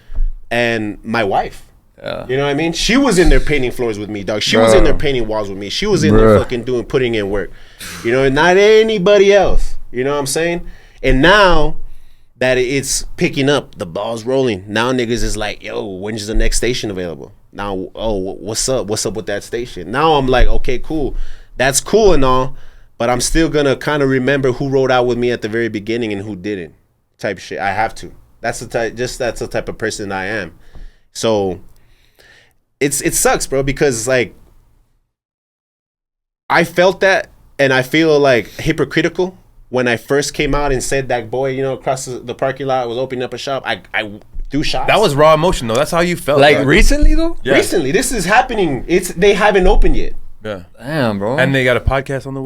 my wife. Yeah. You know what I mean? She was in there painting floors with me, dog. She was in there painting walls with me. She was in there fucking putting in work. You know, not anybody else. You know what I'm saying? And now that it's picking up, the ball's rolling. Now niggas is like, yo, when's the next station available? Now, oh, what's up with that station? Now I'm like, okay, cool, that's cool and all, but I'm still gonna kind of remember who rode out with me at the very beginning and who didn't, type shit. I have to. That's the type of person I am. So it sucks, bro, because like I felt that, and I feel like hypocritical when I first came out and said that boy, across the parking lot was opening up a shop. I threw shots. That was raw emotion, though. That's how you felt. Like, recently, though? Yeah. Recently. This is happening. They haven't opened yet. Yeah. Damn, bro. And they got a podcast on the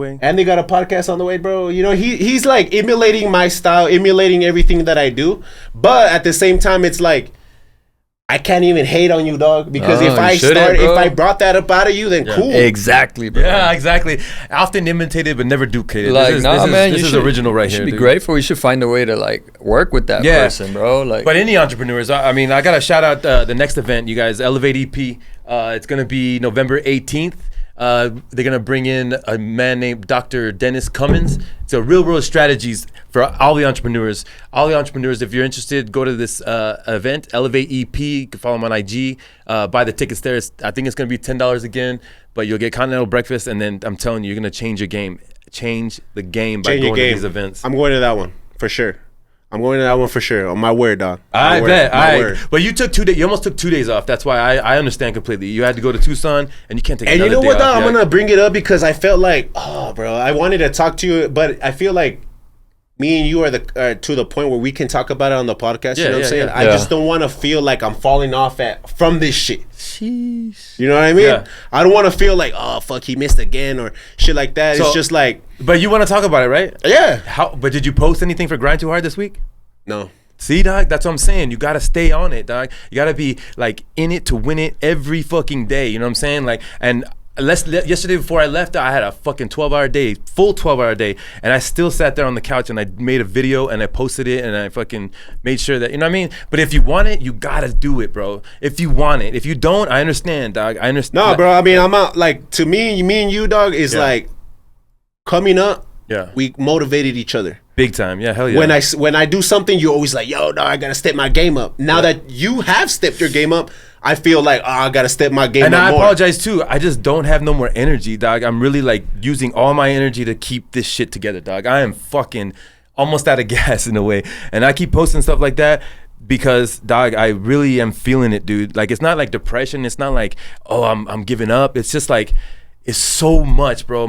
way. Bro. He's like emulating my style, emulating everything that I do. But at the same time, it's like, I can't even hate on you, dog, because if I brought that up out of you, then cool. Exactly, bro. Yeah, exactly. Often imitated, but never duplicated. Like, this is original right here. You should be grateful. You should find a way to like work with that person, bro. Like, but any entrepreneurs, I mean, I gotta shout out the next event, you guys. Elevate EP. It's gonna be November 18th. They're gonna bring in a man named Dr. Dennis Cummins. It's a real world strategies for all the entrepreneurs. All the entrepreneurs, if you're interested, go to this event, Elevate EP. You can follow them on IG. Buy the tickets there. I think it's gonna be $10 again, but you'll get continental breakfast, and then I'm telling you, you're gonna change your game. Change the game by going to these events. I'm going to that one for sure. I'm going to that one for sure. On my word, dog. I bet. Word. But you took 2 days. You almost took 2 days off. That's why I understand completely. You had to go to Tucson, and you can't take. And you know what, dog? I'm gonna bring it up because I felt like, oh, bro, I wanted to talk to you, but I feel like me and you are to the point where we can talk about it on the podcast. You know what I'm saying? I just don't want to feel like I'm falling off from this shit. Sheesh. You know what I mean? Yeah. I don't want to feel like, oh fuck, he missed again or shit like that. It's just like. But you want to talk about it, right? Yeah. But did you post anything for Grind2Hard this week? No. See, dog, that's what I'm saying. You gotta stay on it, dog. You gotta be like in it to win it every fucking day. You know what I'm saying? Like, and yesterday before I left, I had a fucking 12-hour day, full 12-hour day, and I still sat there on the couch and I made a video and I posted it and I fucking made sure that, you know what I mean? But if you want it, you gotta do it, bro. If you want it. If you don't, I understand, dog. I understand. No, bro. I mean, I'm out. Like, to me and you, dog, is like coming up. Yeah. We motivated each other. Big time, yeah, hell yeah. When I do something, you're always like, yo, dog, I gotta step my game up. Now that you have stepped your game up, I feel like, I gotta step my game up more. And I apologize too. I just don't have no more energy, dog. I'm really like using all my energy to keep this shit together, dog. I am fucking almost out of gas in a way. And I keep posting stuff like that because, dog, I really am feeling it, dude. Like, it's not like depression. It's not like, oh, I'm giving up. It's just like, it's so much, bro.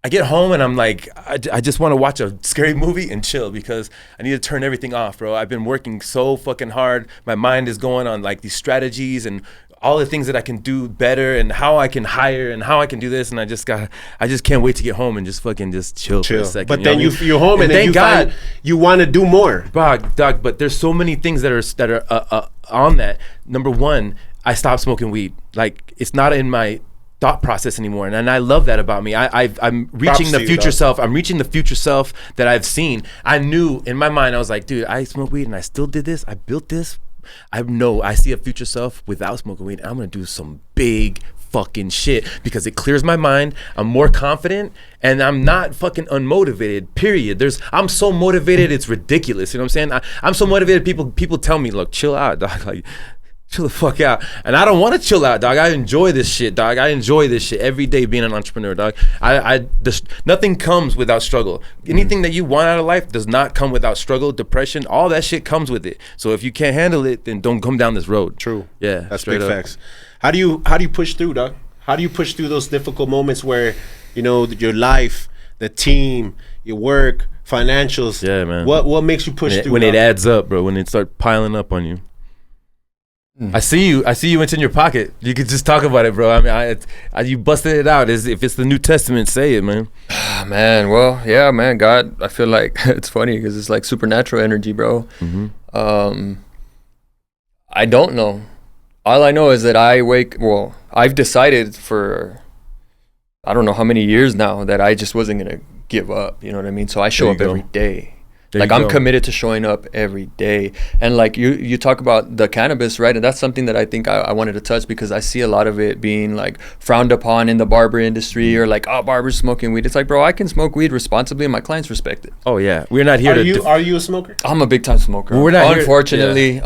I get home and I'm like, I just want to watch a scary movie and chill because I need to turn everything off, bro. I've been working so fucking hard. My mind is going on like these strategies and all the things that I can do better and how I can hire and how I can do this. And I just can't wait to get home and just fucking just chill for a second. But then you're home and then you find you want to do more. Dog, but there's so many things that are on that. Number one, I stopped smoking weed. Like, it's not in my thought process anymore, and I love that about me. I'm reaching the future self. I'm reaching the future self that I've seen. I knew in my mind, I was like, dude, I smoke weed and I still did this. I built this. I know I see a future self without smoking weed. I'm gonna do some big fucking shit because it clears my mind. I'm more confident and I'm not fucking unmotivated, period. I'm so motivated, it's ridiculous. You know what I'm saying? I'm so motivated. People tell me, look, chill out, dog. Like, chill the fuck out. And I don't want to chill out, dog. I enjoy this shit, dog. I enjoy this shit every day being an entrepreneur, dog. Nothing comes without struggle. Anything that you want out of life does not come without struggle, depression, all that shit comes with it. So if you can't handle it, then don't come down this road. True. Yeah. That's big facts. How do you push through, dog? How do you push through those difficult moments where, your life, the team, your work, financials? Yeah, man. What makes you push through? When it adds up, bro, when it starts piling up on you. I see you. It's in your pocket. You could just talk about it, bro. I mean, you busted it out. If it's the New Testament, say it, man. Man, well, yeah, man. God, I feel like it's funny because it's like supernatural energy, bro. Mm-hmm. I don't know. All I know is that I've decided for I don't know how many years now that I just wasn't gonna give up. You know what I mean? So I show up every day. There Like you I'm go. committed to showing up every day. And like you talk about the cannabis, right? And that's something that I think I wanted to touch, because I see a lot of it being like frowned upon in the barber industry, or like, oh, barbers smoking weed. It's like, bro, I can smoke weed responsibly and my clients respect it. Oh yeah, we're not here Are you a smoker? I'm a big time smoker. Well, we're not here- unfortunately,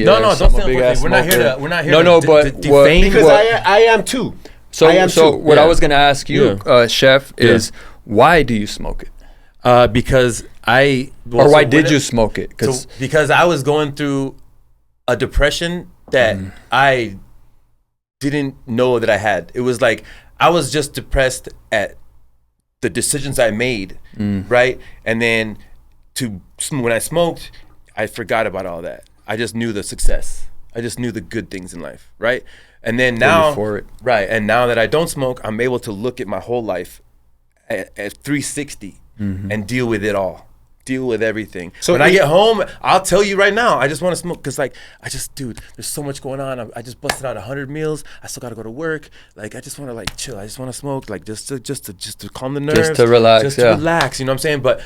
No, yes, don't I'm say a big ass unfortunately. We're not here smoker. to. We're not here. No, to no, but defame. Because what- I am too. So I am too. what I Yeah. was gonna ask you, Chef, is why do you smoke it? Because Or why did you smoke it? Because I was going through a depression that I didn't know that I had. It was like I was just depressed at the decisions I made, right? And then when I smoked, I forgot about all that. I just knew the success. I just knew the good things in life, right? And then now, right? And now that I don't smoke, I'm able to look at my whole life at 360 and deal with it all. Deal with everything. So when I get home, I'll tell you right now, I just want to smoke because, like, dude, there's so much going on. I just busted out 100 meals. I still got to go to work. Like, I just want to like chill. I just want to smoke, like just to calm the nerves, just to relax, just to relax. You know what I'm saying? But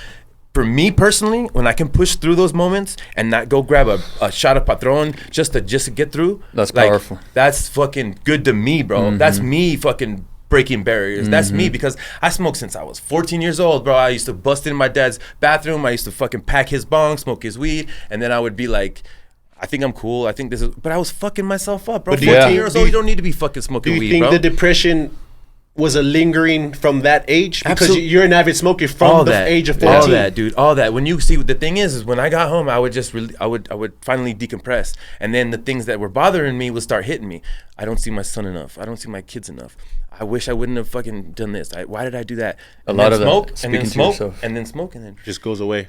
for me personally, when I can push through those moments and not go grab a shot of Patron just to get through, that's like, powerful. That's fucking good to me, bro. That's me fucking breaking barriers. That's me, because I smoked since I was 14 years old, bro. I used to bust in my dad's bathroom. I used to fucking pack his bong, smoke his weed, and then I would be like, I think I'm cool. I think this is, but I was fucking myself up, bro. But 14 years old, you don't need to be fucking smoking weed, Do you think bro. the depression was a lingering from that age? Because Absolutely. you're an avid smoker from the age of 14. All that, dude. All that. When you see, the thing is when I got home, I would just I would finally decompress, and then the things that were bothering me would start hitting me. I don't see my son enough. I don't see my kids enough. I wish I wouldn't have fucking done this. Why did I do that? And a lot then of smoke, that. and then Speaking to smoke, yourself. and then smoke, and then Just goes away.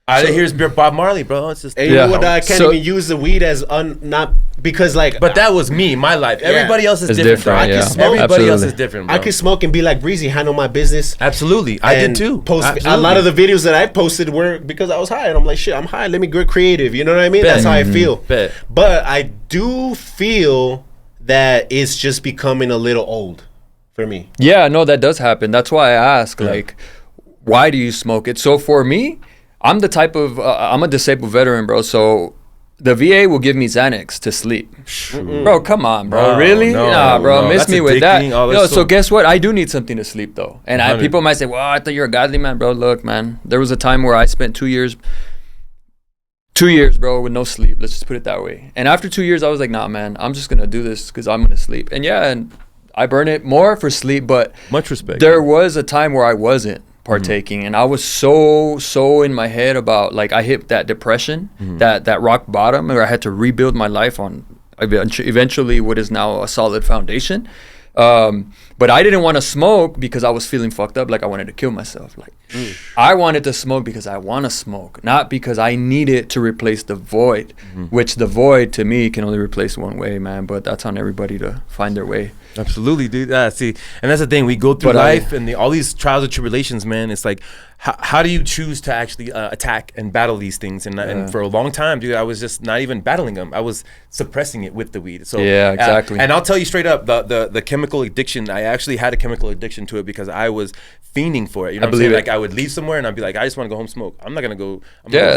here's Bob Marley, bro. It's just And you know what? I can't even use the weed as not because like. But that was me, my life. Everybody else is It's different. different, Bro. I yeah. can smoke. Everybody Absolutely. else is different, bro. I can smoke and be like Breezy, handle my business. Absolutely, I did and too. Post Absolutely. a lot of the videos that I posted were because I was high, and I'm like, shit, I'm high. Let me get creative. You know what I mean? That's how I feel. Bet. But I do feel that it's just becoming a little old for me. Yeah, no, that does happen. That's why I ask, like, why do you smoke it? So for me, I'm the type of, I'm a disabled veteran, bro. So the VA will give me Xanax to sleep. Bro, come on, bro. No, really? no, Nah, bro. no. Miss That's me with that. addicting. Oh, Yo, that's so so- guess what? I do need something to sleep, though. And people might say, well, I thought you're a godly man, bro. Look, man. There was a time where I spent 2 years, bro, with no sleep. Let's just put it that way. And after 2 years, I was like, nah, man. I'm just going to do this because I'm going to sleep. And yeah, and I burn it more for sleep, but Much respect. there was a time where I wasn't partaking, and I was so in my head about, like, I hit that depression, that rock bottom, where I had to rebuild my life on eventually what is now a solid foundation. But I didn't want to smoke because I was feeling fucked up, like I wanted to kill myself. Like I wanted to smoke because I want to smoke, not because I need it to replace the void, which the void to me can only replace one way, man. But that's on everybody to find their way. Absolutely, dude. See, and that's the thing. We go through life and all these trials and tribulations, man. It's like, how do you choose to actually attack and battle these things? And for a long time, dude, I was just not even battling them. I was suppressing it with the weed. So yeah, exactly. And I'll tell you straight up, the chemical addiction. I actually had a chemical addiction to it because I was fiending for it. You know what I'm saying? Like I would leave somewhere and I'd be like, I just want to go home smoke. I'm not gonna go.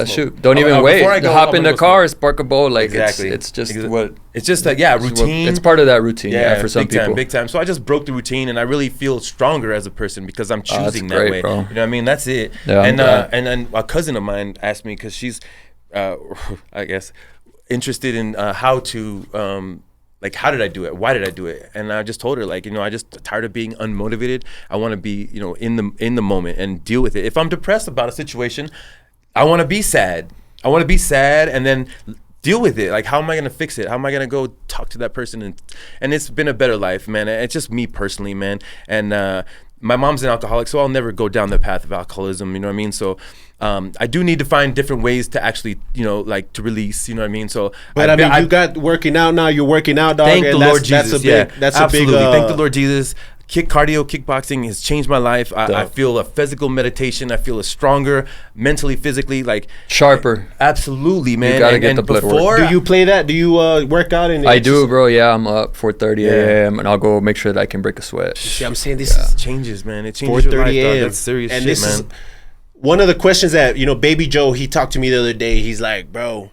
Shoot. Don't even wait. Hop in the car, spark a bowl. Like exactly. It's just what. It's just like routine. It's part of that routine. Yeah, for some people. Big time. So I just broke the routine, and I really feel stronger as a person because I'm choosing that way. Bro. You know what I mean? That's it. Yeah, and then a cousin of mine asked me because she's, I guess, interested in how to. Like, how did I do it? Why did I do it? And I just told her, like, I just tired of being unmotivated. I want to be, in the moment and deal with it. If I'm depressed about a situation, I want to be sad. I want to be sad and then deal with it. Like, how am I gonna fix it? How am I gonna go talk to that person? And it's been a better life, man. It's just me personally, man. And my mom's an alcoholic, so I'll never go down the path of alcoholism. You know what I mean? So. I do need to find different ways to actually, like to release, you know what I mean? So, but you got working out now. You're working out, dog. Thank the Lord Jesus. That's absolutely. a big. Thank the Lord Jesus. Kickboxing has changed my life. I feel a physical meditation. I feel a stronger, mentally, physically, like sharper. Absolutely, man. You gotta get the blood work. Do you play that? Do you work out? I do, bro. Yeah, I'm up 4:30 a.m. and I'll go make sure that I can break a sweat. See, I'm saying this is changes, man. It changes your life, dog. That's serious shit, man. one of the questions that, Baby Joe, he talked to me the other day. He's like, bro,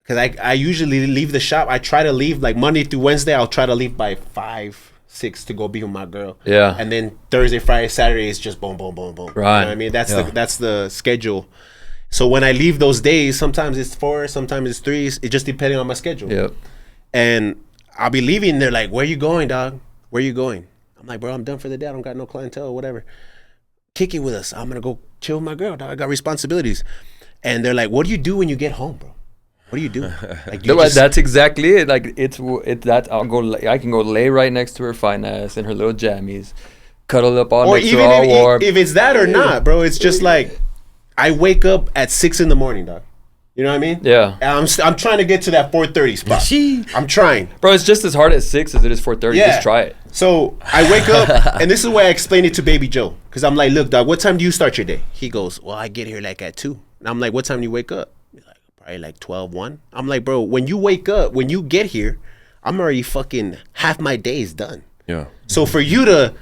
because I usually leave the shop. I try to leave like Monday through Wednesday. I'll try to leave by 5, 6 to go be with my girl. Yeah. And then Thursday, Friday, Saturday is just boom, boom, boom, boom. Right. You know what I mean? That's the schedule. So when I leave those days, sometimes it's 4, sometimes it's 3. It just depending on my schedule. Yep. And I'll be leaving. They're like, where you going, dog? Where you going? I'm like, bro, I'm done for the day. I don't got no clientele or whatever. Kick it with us. I'm going to go chill with my girl, dog. I got responsibilities. And they're like, what do you do when you get home, bro? What do you do? Like, No, that's exactly it. Like I can go lay right next to her fine ass in her little jammies, cuddle up all next to her all warm. If it's that or not, bro, it's just like I wake up at 6 in the morning, dog. You know what I mean? Yeah. And I'm trying to get to that 4:30 spot. I'm trying. Bro, it's just as hard at 6 as it is 4:30. Yeah. Just try it. So I wake up, and this is why I explained it to Baby Joe. Because I'm like, look, dog, what time do you start your day? He goes, well, I get here like at 2. And I'm like, what time do you wake up? He's like, probably like 12, 1. I'm like, bro, when you wake up, when you get here, I'm already fucking half my day is done. Yeah. So for you to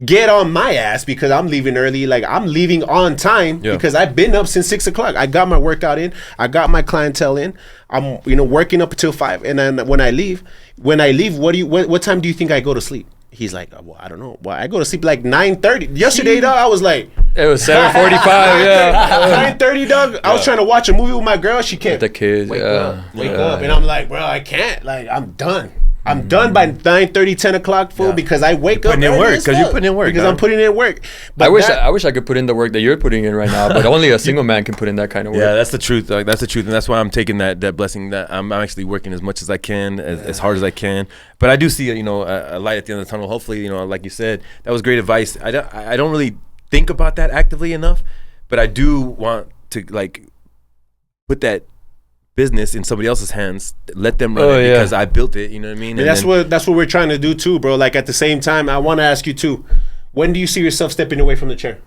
get on my ass because I'm leaving early, like I'm leaving on time because I've been up since 6 o'clock. I got my workout in, I got my clientele in. I'm working up until 5, and then when I leave, what time do you think I go to sleep? He's like, well, I don't know. Well, I go to sleep like 9:30. Yesterday, dog, I was like, it was 7:45. Yeah. 9:30, dog. I was trying to watch a movie with my girl. She can't. With the kids. Wake up, and I'm like, bro, I can't. Like, I'm done. I'm done by 9:30, 10 o'clock, fool, because I wake up. Putting in work, because you're putting in work. Because I'm putting in work. But I wish I could put in the work that you're putting in right now, but only a single man can put in that kind of work. Yeah, that's the truth. Like, that's the truth, and that's why I'm taking that blessing. That I'm actually working as much as I can, as hard as I can. But I do see, a light at the end of the tunnel. Hopefully, like you said, that was great advice. I don't really think about that actively enough, but I do want to put that business in somebody else's hands, let them run it because I built it, you know what I mean? And that's what we're trying to do too, bro. Like, at the same time, I want to ask you too, when do you see yourself stepping away from the chair?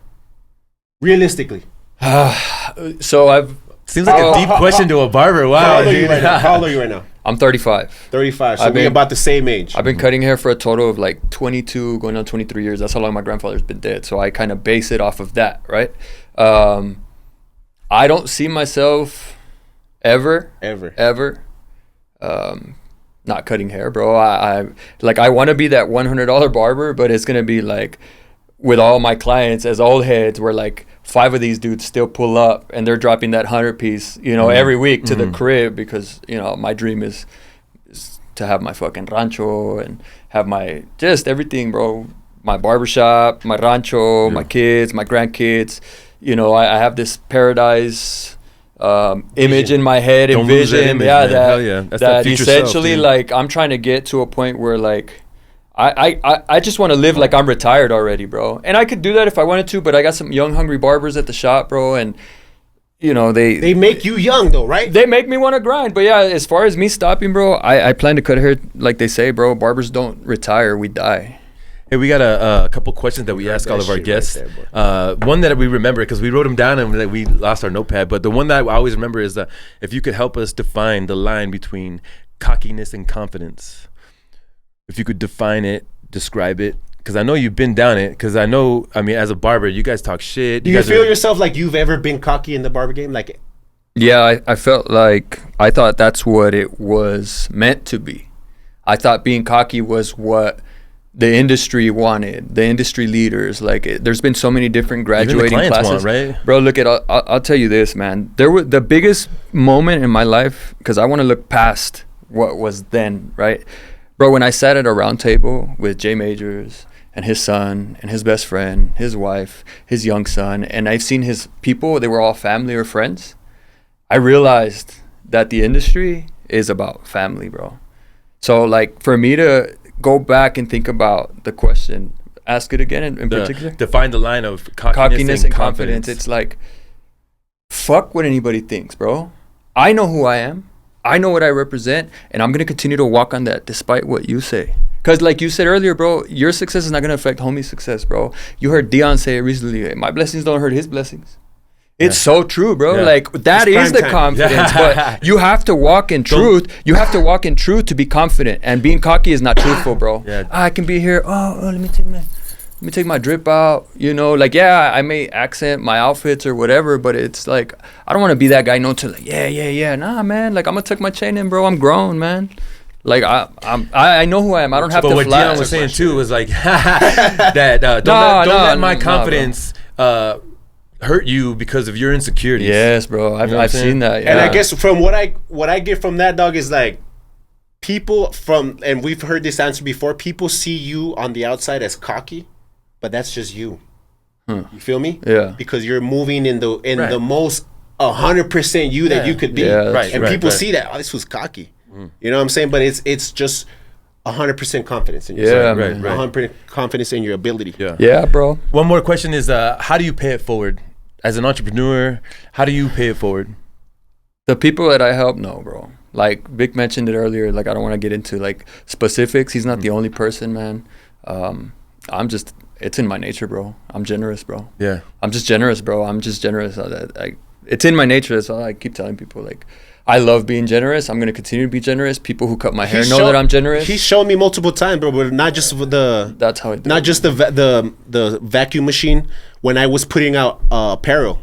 Realistically. So seems like a deep question to a barber. Wow. How old are you right now? I'm 35. 35. So we're about the same age. I've been cutting hair for a total of like 22, going on 23 years. That's how long my grandfather's been dead. So I kind of base it off of that, right? I don't see myself ever not cutting hair, bro. I want to be that $100 barber, but it's gonna be like with all my clients as old heads, where like 5 of these dudes still pull up and they're dropping that 100 piece, every week to the crib, because my dream is to have my fucking rancho and have my just everything, bro. My barbershop, my rancho, my kids, my grandkids. I have this paradise image in my head, Don't lose that image, man. Hell yeah. That's that future essentially self, like I'm trying to get to a point where like I just want to live like I'm retired already, bro. And I could do that if I wanted to, but I got some young hungry barbers at the shop, bro, and they make you young though, right? They make me want to grind. But yeah, as far as me stopping, bro, I plan to cut hair like they say, bro. Barbers don't retire, we die. Hey, we got a couple questions that we ask all of our guests. Right there, one that we remember, because we wrote them down and we lost our notepad. But the one that I always remember is if you could help us define the line between cockiness and confidence. If you could define it, describe it. Because I know you've been down it. Because I mean, as a barber, you guys talk shit. Do you feel yourself like you've ever been cocky in the barber game? Like, yeah, I felt like I thought that's what it was meant to be. I thought being cocky was what the industry wanted, the industry leaders. Like, there's been so many different graduating classes, right? Bro, look at I'll tell you this, man. There was the biggest moment in my life, because I want to look past what was then, right? Bro, when I sat at a round table with Jay Majors and his son and his best friend, his wife, his young son, and I've seen his people, they were all family or friends, I realized that the industry is about family, bro. So like, for me to go back and think about the question, ask it again in particular. Define the line of cockiness and confidence. It's like, fuck what anybody thinks, bro. I know who I am. I know what I represent, and I'm going to continue to walk on that despite what you say. Because like you said earlier, bro, your success is not going to affect homie's success, bro. You heard Dion say it recently, my blessings don't hurt his blessings. It's so true, bro. Yeah. Like, that is the confidence. But you have to walk in truth. You have to walk in truth to be confident. And being cocky is not truthful, bro. I can be here. Oh, let me take my let me take my drip out, you know, like, yeah, I may accent my outfits or whatever, but it's like, I don't want to be that guy known to like, yeah, nah, man, like, I'm gonna tuck my chain in, bro, I'm grown, man. Like, I know who I am. I don't have to flash. But what Dion was saying too was like that don't let my confidence hurt you because of your insecurities. Yes, bro. I've seen that. Yeah. And I guess from what I get from that, dog, is like people and we've heard this answer before. People see you on the outside as cocky, but that's just you. You feel me? Yeah. Because you're moving in the most 100% you that you could be. Yeah, right. And people see that. Oh, this was cocky. You know what I'm saying? But it's just 100% confidence in yourself. Yeah, right. 100% confidence in your ability. Yeah, bro. One more question is, how do you pay it forward? As an entrepreneur, how do you pay it forward? The people that I help, no, bro. Like Vic mentioned it earlier, like I don't want to get into like specifics. He's not the only person, man. It's in my nature, bro. I'm generous, bro. Yeah. I'm just generous, bro. It's in my nature. That's all I keep telling people. Like, I love being generous. I'm gonna continue to be generous. People who cut my hair know that I'm generous. He's shown me multiple times, bro. But not just That's how it. Not just the vacuum machine. When I was putting out apparel,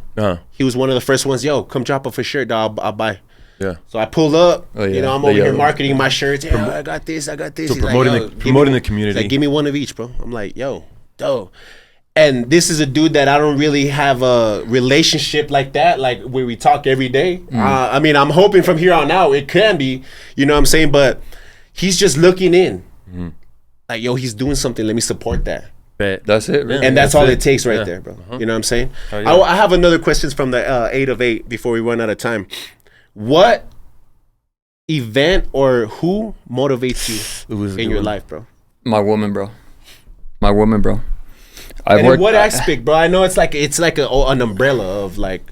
he was one of the first ones. Yo, come drop off a shirt, dog. I'll buy. Yeah. So I pulled up. Oh, yeah. You know, I'm over here marketing my shirts. Yeah, I got this. So promoting the community. He's like, give me one of each, bro. I'm like, yo, dope. And this is a dude that I don't really have a relationship like that, like where we talk every day. I mean, I'm hoping from here on out it can be, you know what I'm saying? But he's just looking in. Like, yo, he's doing something. Let me support that. That's it, really. And that's all it takes right there, bro. You know what I'm saying? Yeah. I have another question from the 8 of 8 before we run out of time. What event or who motivates you in your life, bro? My woman, bro. And in what aspect, bro? I know it's like an umbrella of like,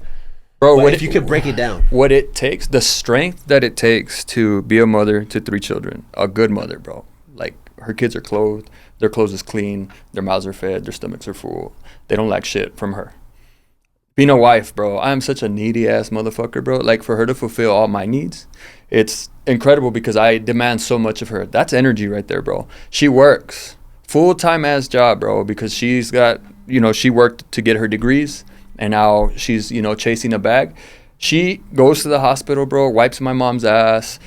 bro. What if you could break it down? What it takes, the strength that it takes to be a mother to 3 children, a good mother, bro. Like, her kids are clothed, their clothes is clean, their mouths are fed, their stomachs are full. They don't lack shit from her. Being a wife, bro, I'm such a needy ass motherfucker, bro. Like, for her to fulfill all my needs, it's incredible because I demand so much of her. That's energy right there, bro. She works. Full-time ass job, bro, because she's got, you know, she worked to get her degrees and now she's, you know, chasing a bag. She goes to the hospital, bro, wipes my mom's ass,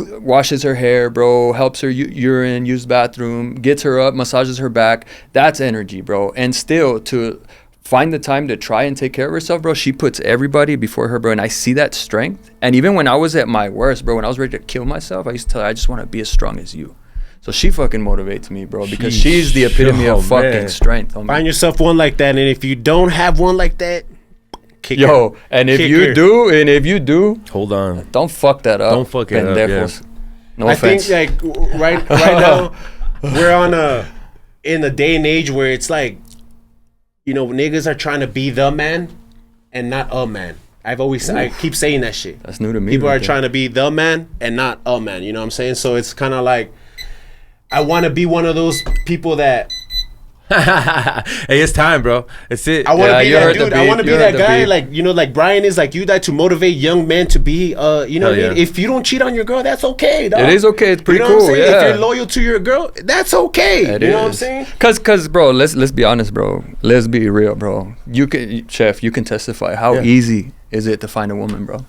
washes her hair, bro, helps her urine, use the bathroom, gets her up, massages her back. That's energy, bro. And still, to find the time to try and take care of herself, bro, she puts everybody before her, bro. And I see that strength. And even when I was at my worst, bro, when I was ready to kill myself, I used to tell her, I just want to be as strong as you. So she fucking motivates me, bro, because she's the epitome of fucking strength. Find yourself one like that, and if you don't have one like that, kick her. And if you do, hold on, don't fuck that up. Don't fuck it up. Yeah. No offense. I think like right now we're in a day and age where it's like, you know, niggas are trying to be the man and not a man. I keep saying that shit. That's new to me. People are trying to be the man and not a man. You know what I'm saying? So it's kind of like, I want to be one of those people that. Hey, it's time, bro. It's it. I want to be that dude. I want to be that guy, like, you know, like Brian is like you, that to motivate young men to be, you know what I mean? If you don't cheat on your girl, that's okay, dog. It is okay. It's pretty cool. What I'm saying? If you're loyal to your girl, that's okay. You know what I'm saying? Cause, bro, let's be honest, bro. Let's be real, bro. You can testify. How easy is it to find a woman, bro?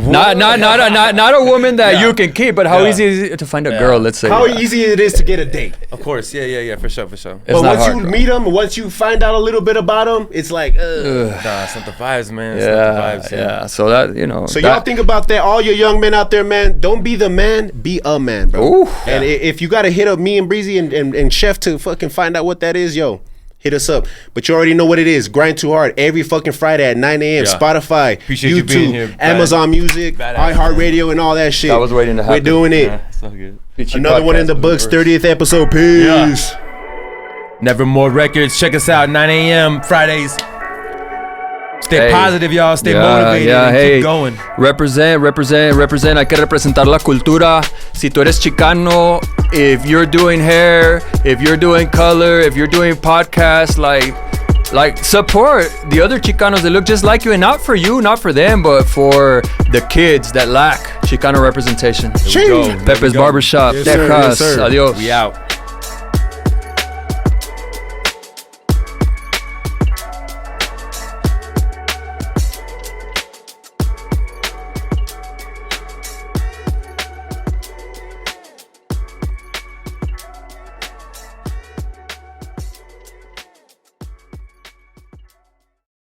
Not a woman that you can keep, but how easy is it to find a girl? Let's say how easy it is to get a date. Of course, yeah, for sure. But once you meet them, once you find out a little bit about them, it's like, nah, it's not the vibes, man. It's not the vibes. Yeah. So that, you know. So y'all think about that. All your young men out there, man. Don't be the man. Be a man, bro. And if you gotta hit up me and Breezy and Chef to fucking find out what that is, yo, hit us up. But you already know what it is. Grind2Hard every fucking Friday at 9 a.m. Spotify, Appreciate you being YouTube, here, Amazon Music, iHeartRadio, and all that shit. I was waiting to happen. We're doing it. Yeah, so good. Another one in the books. 30th episode. Peace. Nevermore Records. Check us out 9 a.m. Fridays. Stay positive, y'all. Stay motivated and keep going. Represent. Hay que representar la cultura. Si tú eres Chicano, if you're doing hair, if you're doing color, if you're doing podcasts, like support the other Chicanos that look just like you, and not for you, not for them, but for the kids that lack Chicano representation. There we go. Pepe's Barbershop. Yes, sir. Adios. We out.